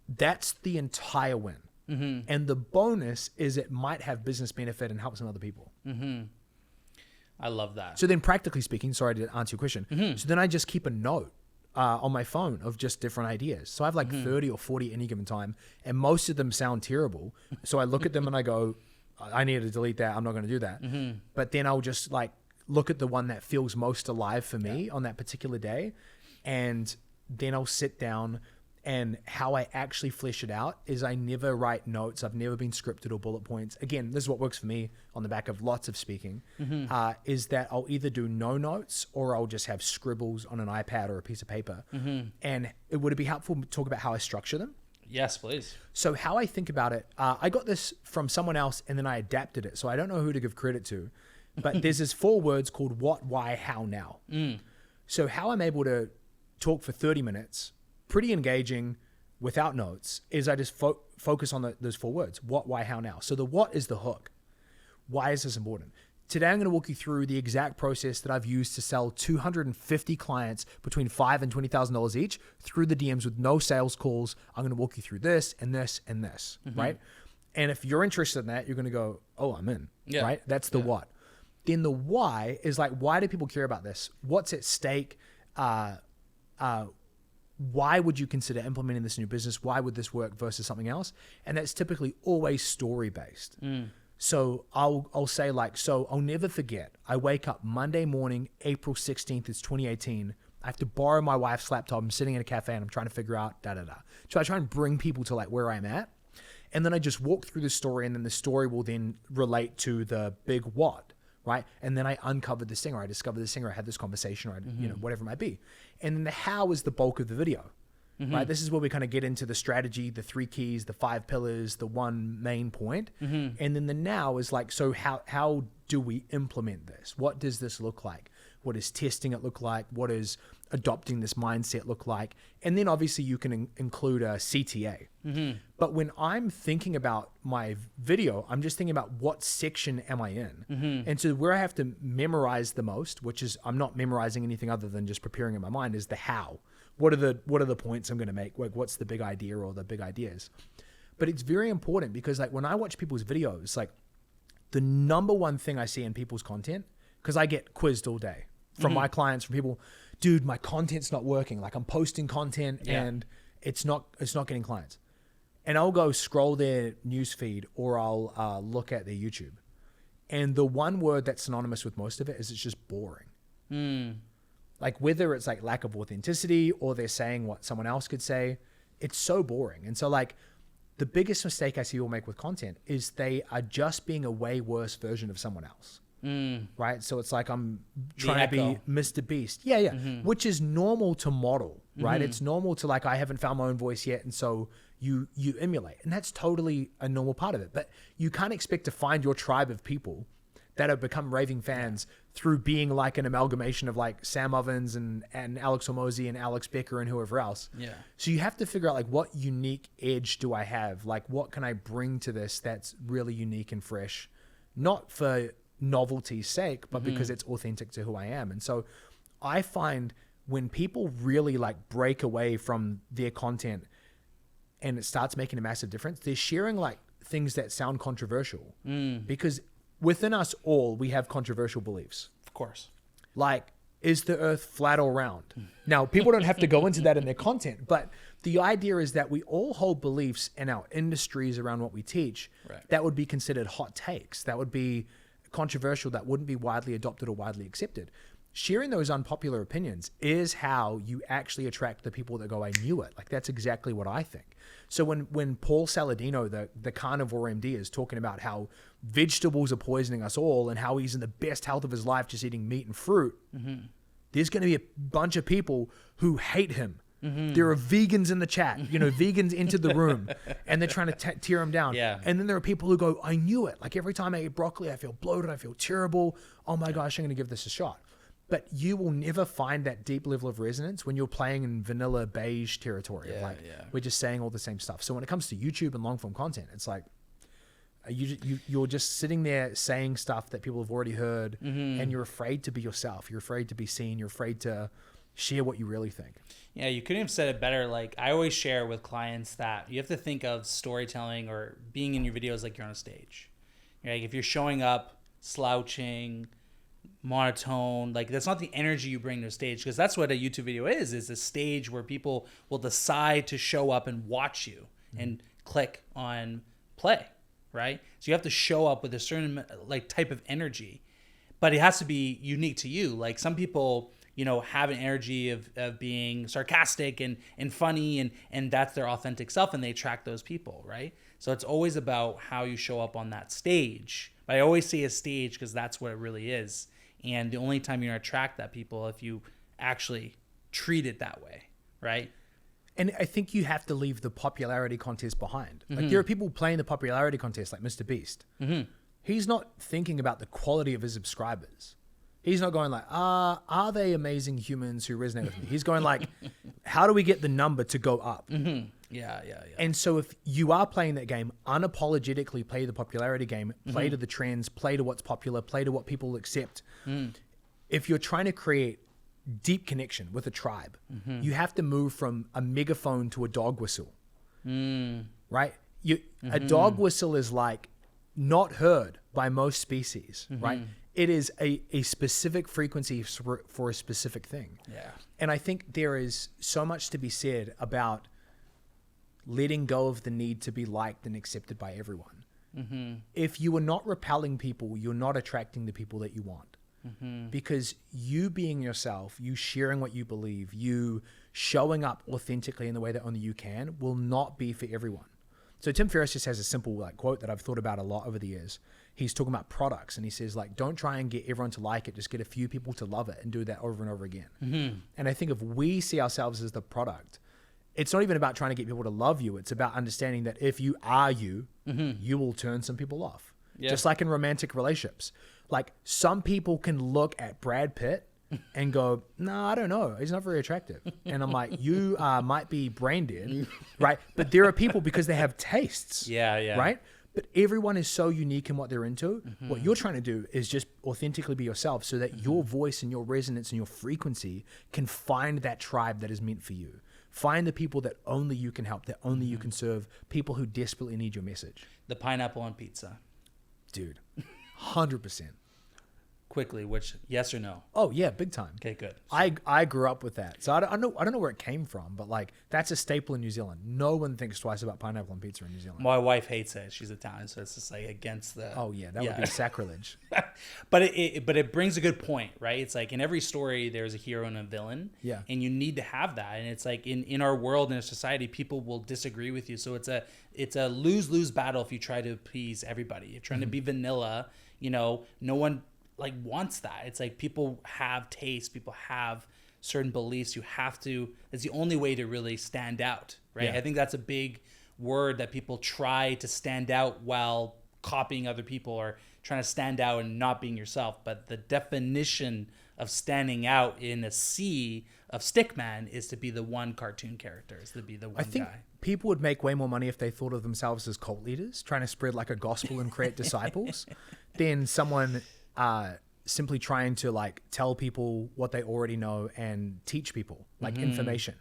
That's the entire win. And the bonus is it might have business benefit and help some other people. I love that. So then practically speaking, sorry to answer your question. So then I just keep a note on my phone of just different ideas. So I have like 30 or 40 any given time, and most of them sound terrible. So I look at them and I go, I need to delete that. I'm not going to do that. But then I'll just like look at the one that feels most alive for me on that particular day. And then I'll sit down, and how I actually flesh it out is I never write notes. I've never been scripted or bullet points. Again, this is what works for me on the back of lots of speaking, is that I'll either do no notes or I'll just have scribbles on an iPad or a piece of paper. And would it be helpful to talk about how I structure them? Yes, please. So how I think about it, I got this from someone else and then I adapted it. So I don't know who to give credit to, but there's this 4 words called what, why, how, now. So how I'm able to talk for 30 minutes, pretty engaging without notes, is I just focus on those 4 words. What, why, how, now. So the what is the hook. Why is this important? Today, I'm going to walk you through the exact process that I've used to sell 250 clients between $5,000 and $20,000 each through the DMs with no sales calls. I'm going to walk you through this and this and this, right? And if you're interested in that, you're going to go, oh, I'm in, right? That's the what. Then the why is like, why do people care about this? What's at stake? Why would you consider implementing this new business? Why would this work versus something else? And that's typically always story-based. So I'll say like, so I'll never forget, I wake up Monday morning, April 16th, it's 2018. I have to borrow my wife's laptop. I'm sitting in a cafe and I'm trying to figure out So I try and bring people to like where I'm at. And then I just walk through the story, and then the story will then relate to the big what, right? And then I uncovered the singer, I discovered the singer, I had this conversation, or whatever it might be. And then the how is the bulk of the video, right? This is where we kind of get into the strategy, the 3 keys, the 5 pillars, the one main point. And then the now is like, so how do we implement this? What does this look like? What does testing it look like? What does adopting this mindset look like? And then obviously you can include a CTA. But when I'm thinking about my video, I'm just thinking about what section am I in? And so where I have to memorize the most, which is I'm not memorizing anything other than just preparing in my mind, is the how. What are the points I'm going to make? Like, what's the big idea or the big ideas? But it's very important because like when I watch people's videos, like the number one thing I see in people's content, because I get quizzed all day from my clients, from people, dude, my content's not working. Like I'm posting content and it's not getting clients. And I'll go scroll their newsfeed or I'll look at their YouTube. And the one word that's synonymous with most of it is it's just boring. Like whether it's like lack of authenticity or they're saying what someone else could say, it's so boring. And so like the biggest mistake I see people make with content is they are just being a way worse version of someone else. Right? So it's like I'm trying to be Mr. Beast. Which is normal to model, right? It's normal to like, I haven't found my own voice yet. And so you emulate, and that's totally a normal part of it. But you can't expect to find your tribe of people that have become raving fans through being like an amalgamation of like Sam Ovens and Alex Hormozy and Alex Becker and whoever else. So you have to figure out like, what unique edge do I have? Like, what can I bring to this that's really unique and fresh? Not for novelty's sake, but because it's authentic to who I am. And so I find when people really like break away from their content and it starts making a massive difference, they're sharing like things that sound controversial because within us all, we have controversial beliefs. Of course. Like, is the earth flat or round? Now, people don't have to go into that in their content, but the idea is that we all hold beliefs in our industries around what we teach that would be considered hot takes, that would be controversial, that wouldn't be widely adopted or widely accepted. Sharing those unpopular opinions is how you actually attract the people that go, I knew it. Like, that's exactly what I think. So when Paul Saladino, the carnivore MD, is talking about how vegetables are poisoning us all and how he's in the best health of his life just eating meat and fruit, there's going to be a bunch of people who hate him. There are vegans in the chat, vegans entered the room and they're trying to tear him down. Yeah. And then there are people who go, I knew it. Like, every time I eat broccoli, I feel bloated. I feel terrible. Oh my gosh, I'm going to give this a shot. But you will never find that deep level of resonance when you're playing in vanilla beige territory. We're just saying all the same stuff. So when it comes to YouTube and long form content, it's like you're just sitting there saying stuff that people have already heard, and you're afraid to be yourself. You're afraid to be seen. You're afraid to share what you really think. Yeah, you couldn't have said it better. Like, I always share with clients that you have to think of storytelling or being in your videos like you're on a stage. Like, if you're showing up slouching, monotone, like, that's not the energy you bring to a stage, because that's what a YouTube video is a stage where people will decide to show up and watch you and click on play, right? So you have to show up with a certain like type of energy, but it has to be unique to you. Like, some people, have an energy of being sarcastic and funny, and that's their authentic self, and they attract those people, right? So it's always about how you show up on that stage. But I always say a stage because that's what it really is. And the only time you're going to attract that people if you actually treat it that way, right? And I think you have to leave the popularity contest behind. Like, there are people playing the popularity contest like Mr. Beast. He's not thinking about the quality of his subscribers. He's not going like, are they amazing humans who resonate with me? He's going like, how do we get the number to go up? Yeah. And so if you are playing that game, unapologetically play the popularity game, play to the trends, play to what's popular, play to what people accept. If you're trying to create deep connection with a tribe, you have to move from a megaphone to a dog whistle, right? A dog whistle is like not heard by most species, right? It is a specific frequency for a specific thing. Yeah. And I think there is so much to be said about letting go of the need to be liked and accepted by everyone. If you are not repelling people, you're not attracting the people that you want. Because you being yourself, you sharing what you believe, you showing up authentically in the way that only you can, will not be for everyone. So Tim Ferriss just has a simple like quote that I've thought about a lot over the years. He's talking about products, and he says, like, don't try and get everyone to like it, just get a few people to love it, and do that over and over again. And I think if we see ourselves as the product, it's not even about trying to get people to love you. It's about understanding that if you are you, you will turn some people off. Just like in romantic relationships. Like, some people can look at Brad Pitt and go, no, I don't know, he's not very attractive. And I'm like, you might be brain dead, right? But there are people, because they have tastes, right? But everyone is so unique in what they're into. What you're trying to do is just authentically be yourself, so that your voice and your resonance and your frequency can find that tribe that is meant for you. Find the people that only you can help, that only you can serve, people who desperately need your message. The pineapple on pizza. Dude, 100%. Quickly, which, yes or no? Oh yeah, big time. Okay, good. I grew up with that, so I don't know where it came from, but like, that's a staple in New Zealand. No one thinks twice about pineapple on pizza in New Zealand. My wife hates it. She's Italian, so it's just like against the. Oh yeah, that would be sacrilege. But it brings a good point, right? It's like in every story there's a hero and a villain. Yeah. And you need to have that, and it's like in our world, in our society, people will disagree with you, so it's a lose-lose battle if you try to appease everybody. You're trying to be vanilla, no one like wants that. It's like, people have taste, people have certain beliefs. You have to, it's the only way to really stand out, right? Yeah. I think that's a big word that people try to stand out while copying other people, or trying to stand out and not being yourself. But the definition of standing out in a sea of Stickman is to be the one cartoon character, is to be the one I think guy. People would make way more money if they thought of themselves as cult leaders, trying to spread like a gospel and create disciples, than someone simply trying to like tell people what they already know and teach people like information.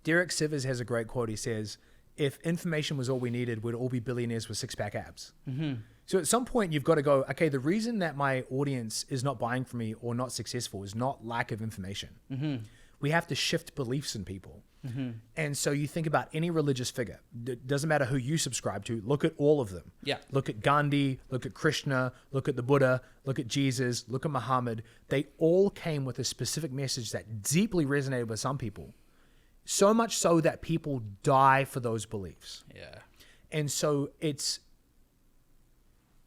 Derek Sivers has a great quote. He says, if information was all we needed, we'd all be billionaires with six-pack abs. So at some point you've got to go, okay, the reason that my audience is not buying from me or not successful is not lack of information. We have to shift beliefs in people. And so you think about any religious figure, it doesn't matter who you subscribe to, look at all of them. Yeah. Look at Gandhi, look at Krishna, look at the Buddha, look at Jesus, look at Muhammad. They all came with a specific message that deeply resonated with some people. So much so that people die for those beliefs. Yeah. And so it's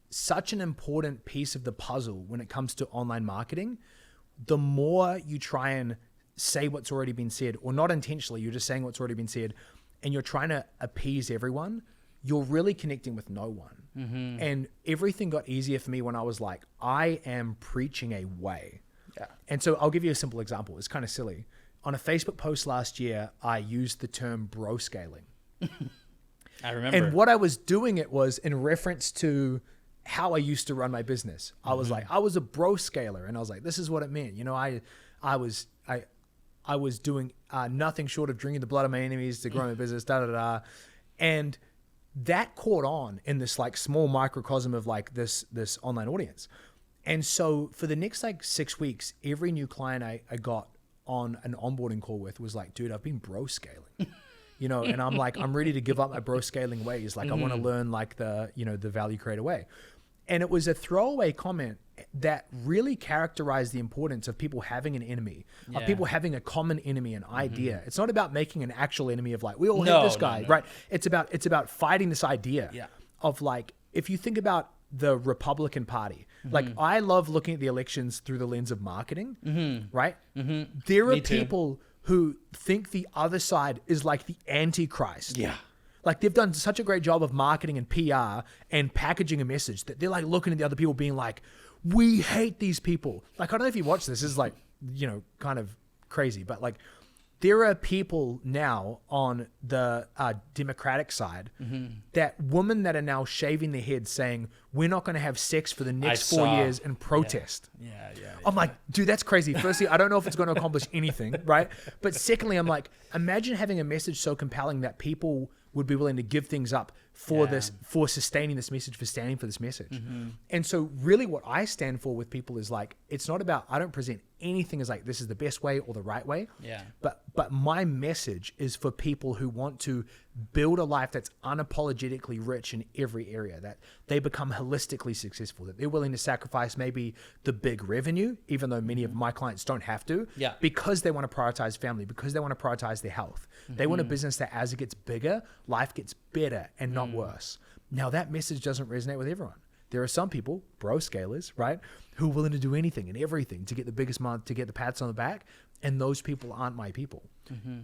such an important piece of the puzzle when it comes to online marketing. The more you try and say what's already been said, or not intentionally, you're just saying what's already been said, and you're trying to appease everyone, you're really connecting with no one. And everything got easier for me when I was like, I am preaching a way. Yeah. And so I'll give you a simple example. It's kind of silly. On a Facebook post last year, I used the term bro scaling. I remember. And what I was doing it was in reference to how I used to run my business. I was like, I was a bro scaler, and I was like, this is what it meant. You know, I was doing nothing short of drinking the blood of my enemies to grow my business, and that caught on in this like small microcosm of like this online audience. And so for the next like 6 weeks, every new client I got on an onboarding call with was like, dude, I've been bro scaling. You know, and I'm like, I'm ready to give up my bro scaling ways. Like I want to learn like the value creator way. And it was a throwaway comment that really characterized the importance of people having an enemy, of people having a common enemy, an idea. It's not about making an actual enemy of like, we all hate this guy, right? It's about fighting this idea of like, if you think about the Republican Party, like I love looking at the elections through the lens of marketing, right? There are people who think the other side is like the Antichrist. Yeah. Like they've done such a great job of marketing and PR and packaging a message that they're like looking at the other people being like, we hate these people. Like, I don't know if you watch this is like, you know, kind of crazy, but like there are people now on the Democratic side, that women that are now shaving their heads saying, we're not going to have sex for the next 4 years and protest. I'm like, dude, that's crazy. Firstly, I don't know if it's going to accomplish anything, right? But secondly, I'm like, imagine having a message so compelling that people would be willing to give things up for this, for sustaining this message, for standing for this message. And so really what I stand for with people is like, it's not about, I don't present anything as like, this is the best way or the right way. But my message is for people who want to build a life that's unapologetically rich in every area, that they become holistically successful, that they're willing to sacrifice maybe the big revenue, even though many of my clients don't have to, because they want to prioritize family, because they want to prioritize their health. They want a business that as it gets bigger, life gets better and not worse. Now that message doesn't resonate with everyone. There are some people, bro scalers, right, who are willing to do anything and everything to get the biggest month, to get the pats on the back. And those people aren't my people.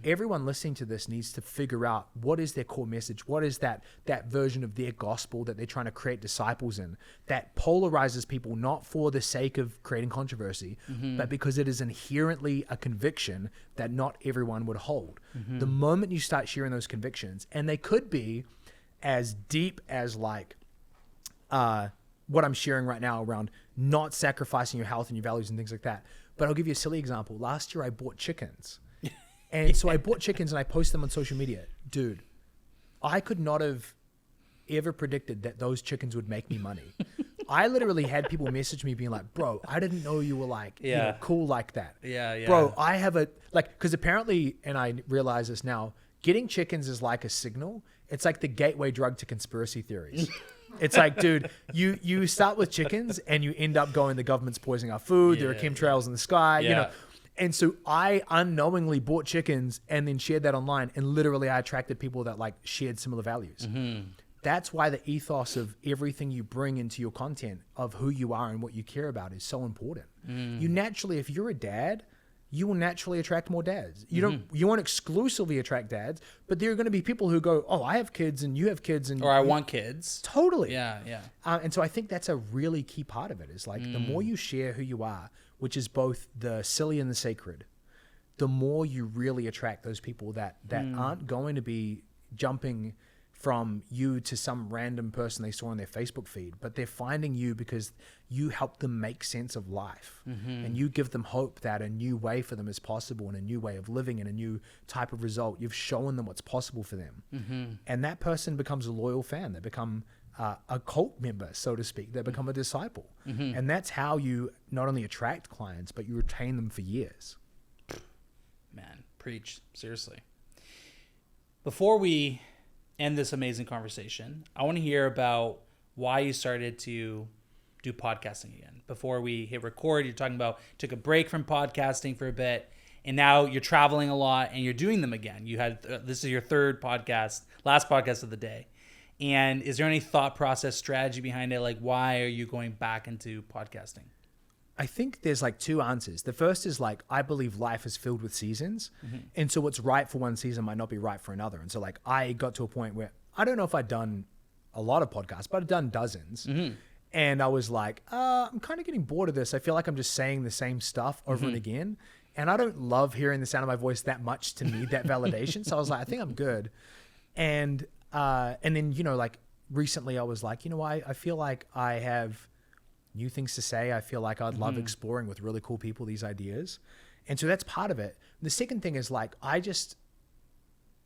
Everyone listening to this needs to figure out what is their core message. What is that version of their gospel that they're trying to create disciples in, that polarizes people, not for the sake of creating controversy, but because it is inherently a conviction that not everyone would hold. The moment you start sharing those convictions, and they could be as deep as like, what I'm sharing right now around not sacrificing your health and your values and things like that. But I'll give you a silly example. Last year I bought chickens. And so I bought chickens and I posted them on social media. Dude, I could not have ever predicted that those chickens would make me money. I literally had people message me being like, bro, I didn't know you were like, you know, cool like that. Bro, I have a, like, because apparently, and I realize this now, getting chickens is like a signal. It's like the gateway drug to conspiracy theories. It's like, dude, you start with chickens and you end up going, the government's poisoning our food. There are chemtrails in the sky, you know. And so I unknowingly bought chickens and then shared that online. And literally I attracted people that like shared similar values. That's why the ethos of everything you bring into your content of who you are and what you care about is so important. You naturally, if you're a dad, you will naturally attract more dads. You won't exclusively attract dads, but there are going to be people who go, oh, I have kids and you have kids. And or I want kids. Totally. Yeah. And so I think that's a really key part of it is like the more you share who you are, which is both the silly and the sacred, the more you really attract those people that aren't going to be jumping from you to some random person they saw on their Facebook feed, but they're finding you because you help them make sense of life, and you give them hope that a new way for them is possible, and a new way of living, and a new type of result. You've shown them what's possible for them. And that person becomes a loyal fan. They become a cult member, so to speak. They become a disciple. And that's how you not only attract clients, but you retain them for years. Man, preach. Seriously. Before we end this amazing conversation, I want to hear about why you started to do podcasting again. Before we hit record, you're talking about took a break from podcasting for a bit, and now you're traveling a lot and you're doing them again. You had this is your third podcast, last podcast of the day. And is there any thought process, strategy behind it? Like, why are you going back into podcasting? I think there's like two answers. The first is like, I believe life is filled with seasons. And so what's right for one season might not be right for another. And so like, I got to a point where I don't know if I'd done a lot of podcasts, but I'd done dozens. And I was like, I'm kind of getting bored of this. I feel like I'm just saying the same stuff over and again. And I don't love hearing the sound of my voice that much to need that validation. So I was like, I think I'm good. And then, you know, like recently I was like, you know, I feel like I have new things to say. I feel like I'd love exploring with really cool people these ideas. And so that's part of it. The second thing is like,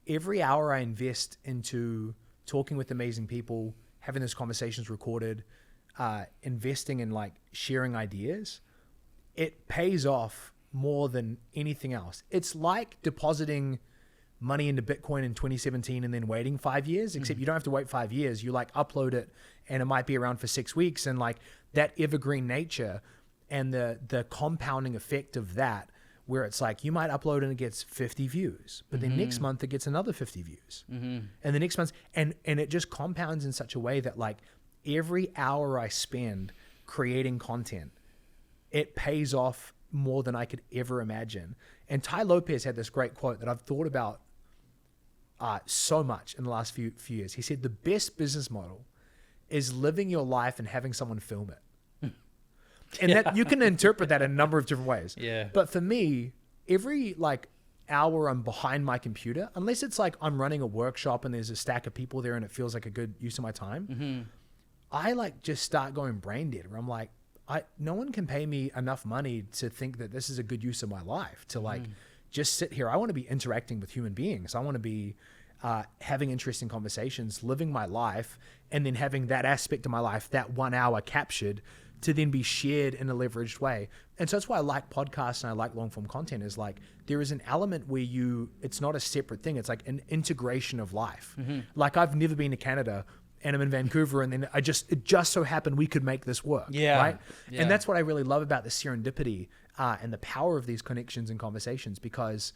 every hour I invest into talking with amazing people, having those conversations recorded, investing in like sharing ideas, it pays off more than anything else. It's like depositing money into Bitcoin in 2017 and then waiting 5 years, except you don't have to wait 5 years. You like upload it and it might be around for 6 weeks, and like that evergreen nature and the compounding effect of that, where it's like you might upload and it gets 50 views, but then next month it gets another 50 views. And the next month, and it just compounds in such a way that like every hour I spend creating content, it pays off more than I could ever imagine. And Ty Lopez had this great quote that I've thought about so much in the last few years. He said, the best business model is living your life and having someone film it. And that you can interpret that in a number of different ways. Yeah. But for me, every like hour I'm behind my computer, unless it's like I'm running a workshop and there's a stack of people there and it feels like a good use of my time, I like just start going brain dead, where I'm like, no one can pay me enough money to think that this is a good use of my life, to like just sit here. I want to be interacting with human beings. I want to be having interesting conversations, living my life, and then having that aspect of my life, that 1 hour captured, to then be shared in a leveraged way. And so that's why I like podcasts and I like long form content, is like there is an element where it's not a separate thing. It's like an integration of life. Like I've never been to Canada and I'm in Vancouver, and then it just so happened we could make this work. Right. Yeah. And that's what I really love about the serendipity and the power of these connections and conversations, because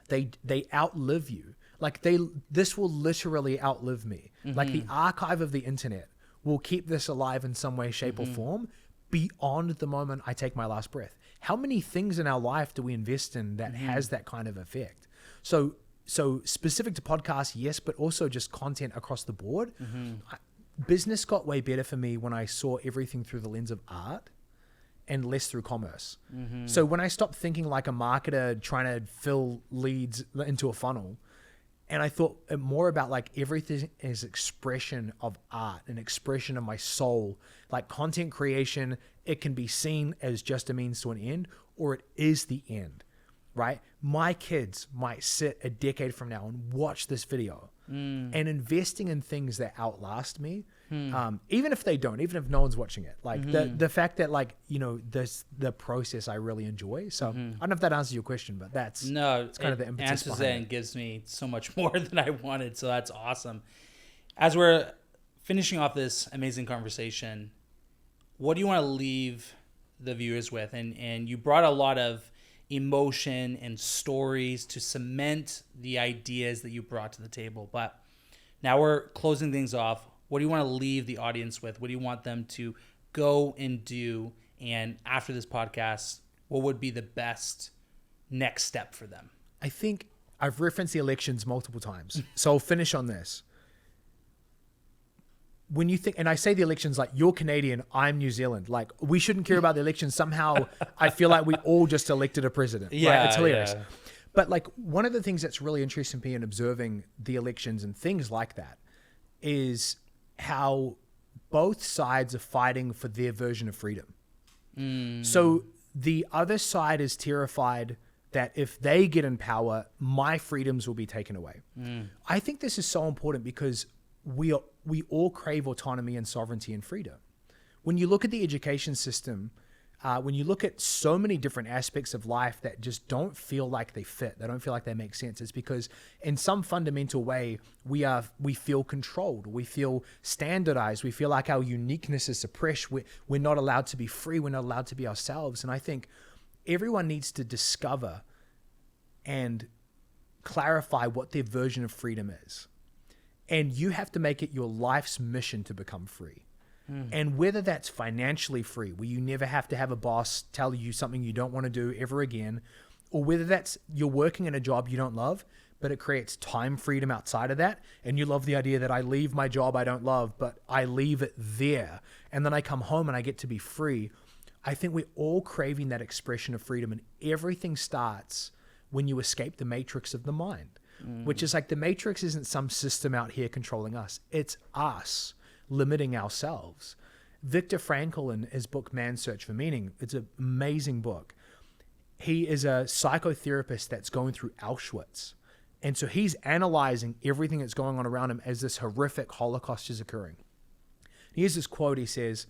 they outlive you. Like this will literally outlive me. Like the archive of the internet will keep this alive in some way, shape, or form beyond the moment I take my last breath. How many things in our life do we invest in that has that kind of effect? So specific to podcasts, yes, but also just content across the board. Business got way better for me when I saw everything through the lens of art and less through commerce. So when I stopped thinking like a marketer trying to fill leads into a funnel, and I thought more about like everything is expression of art, an expression of my soul. Like content creation, it can be seen as just a means to an end, or it is the end, right? My kids might sit a decade from now and watch this video, and investing in things that outlast me, even if they don't, even if no one's watching it, like the fact that like, you know, the process I really enjoy. So I don't know if that answers your question, but it's kind of the impetus answers behind it and gives me so much more than I wanted. So that's awesome. As we're finishing off this amazing conversation, what do you want to leave the viewers with? And you brought a lot of emotion and stories to cement the ideas that you brought to the table. But now we're closing things off. What do you want to leave the audience with? What do you want them to go and do? And after this podcast, what would be the best next step for them? I think I've referenced the elections multiple times, so I'll finish on this. When you think, and I say the elections like you're Canadian, I'm New Zealand, like we shouldn't care about the elections. Somehow I feel like we all just elected a president. Right? It's hilarious. But like one of the things that's really interesting to me in observing the elections and things like that is how both sides are fighting for their version of freedom. So the other side is terrified that if they get in power, my freedoms will be taken away. I think this is so important because we all crave autonomy and sovereignty and freedom. When you look at the education system, when you look at so many different aspects of life that just don't feel like they fit, they don't feel like they make sense, it's because in some fundamental way, we feel controlled, we feel standardized, we feel like our uniqueness is suppressed, we're not allowed to be free, we're not allowed to be ourselves. And I think everyone needs to discover and clarify what their version of freedom is. And you have to make it your life's mission to become free. And whether that's financially free, where you never have to have a boss tell you something you don't want to do ever again, or whether that's you're working in a job you don't love, but it creates time freedom outside of that. And you love the idea that I leave my job I don't love, but I leave it there. And then I come home and I get to be free. I think we're all craving that expression of freedom, and everything starts when you escape the matrix of the mind, which is like the matrix isn't some system out here controlling us. It's us limiting ourselves. Viktor Frankl, in his book, Man's Search for Meaning, it's an amazing book. He is a psychotherapist that's going through Auschwitz. And so he's analyzing everything that's going on around him as this horrific Holocaust is occurring. Here's this quote. He says,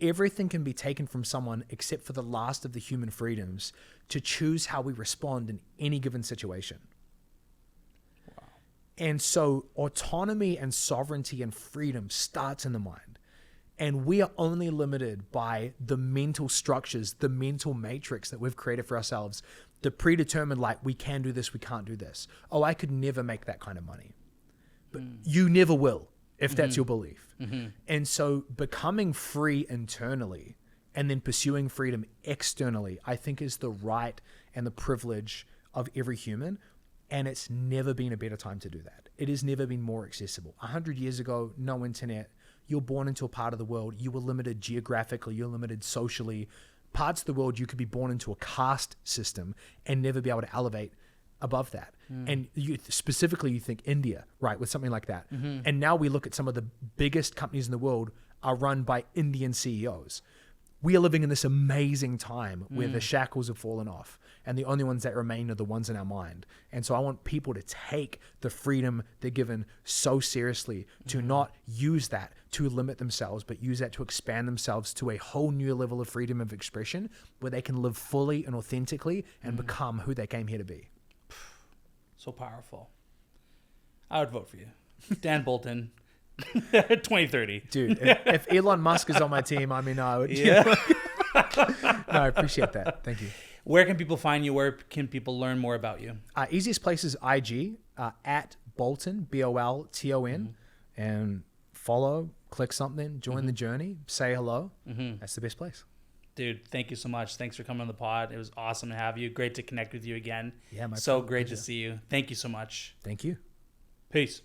"Everything can be taken from someone except for the last of the human freedoms to choose how we respond in any given situation." And so autonomy and sovereignty and freedom starts in the mind. And we are only limited by the mental structures, the mental matrix that we've created for ourselves, the predetermined, like, we can do this, we can't do this. Oh, I could never make that kind of money. But you never will, if that's your belief. And so becoming free internally and then pursuing freedom externally, I think is the right and the privilege of every human. And it's never been a better time to do that. It has never been more accessible. 100 years ago, no internet. You're born into a part of the world. You were limited geographically. You're limited socially. Parts of the world, you could be born into a caste system and never be able to elevate above that. And you think India, right, with something like that. And now we look at some of the biggest companies in the world are run by Indian CEOs. We are living in this amazing time where the shackles have fallen off and the only ones that remain are the ones in our mind. And so I want people to take the freedom they're given so seriously, to not use that to limit themselves, but use that to expand themselves to a whole new level of freedom of expression where they can live fully and authentically and become who they came here to be. So powerful. I would vote for you. Dan Bolton. 2030. Dude, if Elon Musk is on my team, I mean, I would. Yeah. No, I appreciate that. Thank you. Where can people find you? Where can people learn more about you? Easiest place is IG, at Bolton, Bolton, and follow, click something, join the journey, say hello. That's the best place. Dude, thank you so much. Thanks for coming on the pod. It was awesome to have you. Great to connect with you again. Yeah, my so great to see you. Thank you so much. Thank you. Peace.